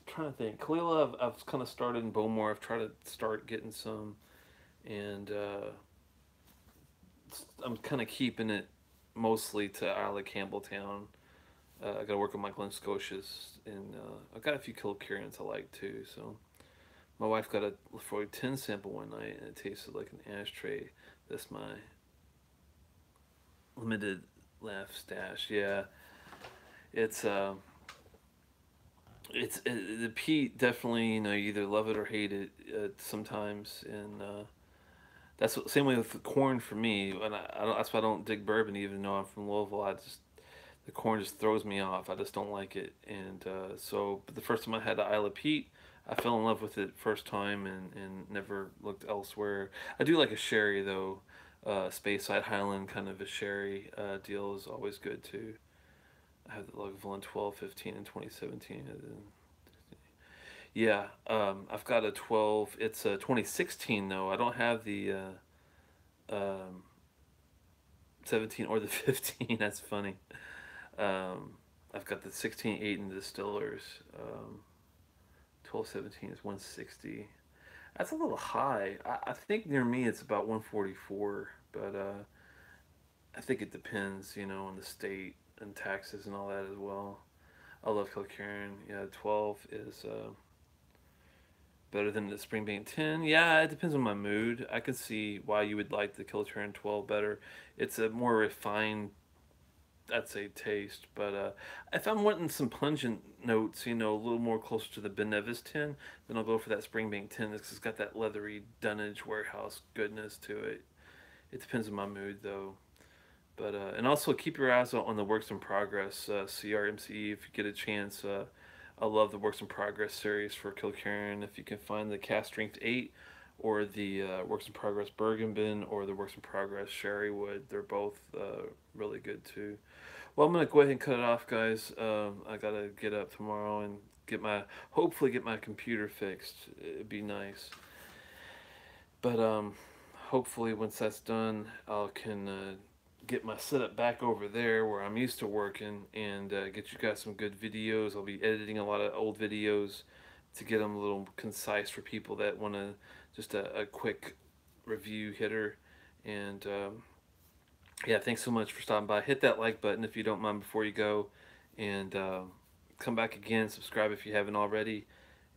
Trying to think. Kalila, I've kind of started in Bowmore. I've tried to start getting some, and I'm kind of keeping it mostly to Isle of Campbelltown. I got to work on my Glen Scotias, and I've got a few Kilkerrans I like too. So my wife got a Lafroy 10 sample one night, and it tasted like an ashtray. That's my limited laugh stash. Yeah, it's the peat definitely. You either love it or hate it sometimes, and that's same way with the corn for me. And I don't, that's why I don't dig bourbon, even though I'm from Louisville. The corn just throws me off. I just don't like it. And but the first time I had the Isle of Peat, I fell in love with it first time and never looked elsewhere. I do like a sherry though. Speyside Highland kind of a sherry deal is always good too. I had the Lagavulin 12, 15, and 2017. And then, yeah, I've got a 12. It's a 2016 though. I don't have the um, 17 or the 15. That's funny. I've got the 16, 8 in distillers. 12, 17 is 160. That's a little high. I think near me it's about 144, but I think it depends, on the state and taxes and all that as well. I love Kilkerran. Yeah, 12 is better than the Springbank 10. Yeah, it depends on my mood. I can see why you would like the Kilkerran 12 better. It's a more refined, I'd say, taste. But if I'm wanting some pungent notes, a little more closer to the Ben Nevis 10, then I'll go for that Springbank 10 because it's got that leathery Dunnage warehouse goodness to it. It depends on my mood, though. But and also keep your eyes on the Works in Progress CRMCE if you get a chance. I love the Works in Progress series for Kilkerran. If you can find the Cast Strength 8 or the Works in Progress Bergenbin or the Works in Progress Sherrywood, they're both really good too. Well, I'm gonna go ahead and cut it off, guys. I gotta get up tomorrow and hopefully get my computer fixed. It'd be nice. But hopefully once that's done, I can get my setup back over there where I'm used to working and get you guys some good videos. I'll be editing a lot of old videos to get them a little concise for people that want to just a quick review hitter. And yeah, thanks so much for stopping by. Hit that like button if you don't mind before you go, and come back again. Subscribe if you haven't already,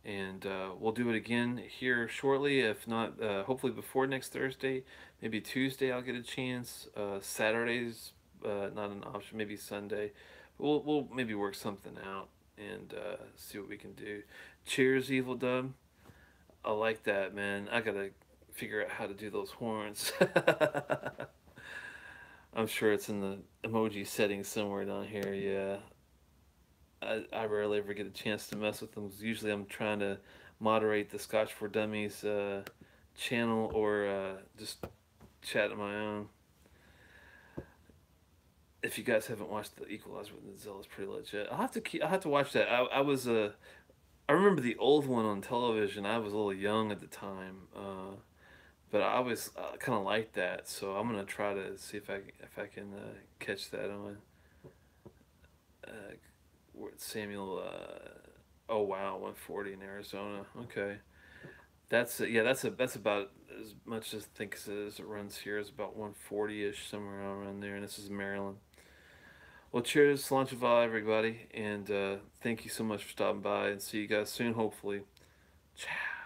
and we'll do it again here shortly. If not, hopefully before next Thursday, maybe Tuesday I'll get a chance. Saturday's not an option. Maybe Sunday. We'll maybe work something out and see what we can do. Cheers, Evil Dub. I like that, man. I gotta figure out how to do those horns. I'm sure it's in the emoji settings somewhere down here. Yeah. I rarely ever get a chance to mess with them. Usually I'm trying to moderate the Scotch for Dummies channel or just chat of my own. If you guys haven't watched The Equalizer with Denzel, it's pretty legit. I'll have to watch that. I remember the old one on television. I was a little young at the time, but I always kind of liked that. So I'm gonna try to see if I can catch that on Samuel. Oh wow, 140 in Arizona. Okay, that's about as much as I think as it runs here. Is about 140 ish, somewhere around there, and this is Maryland. Well, cheers, Slanchava, everybody, and thank you so much for stopping by, and see you guys soon, hopefully. Ciao.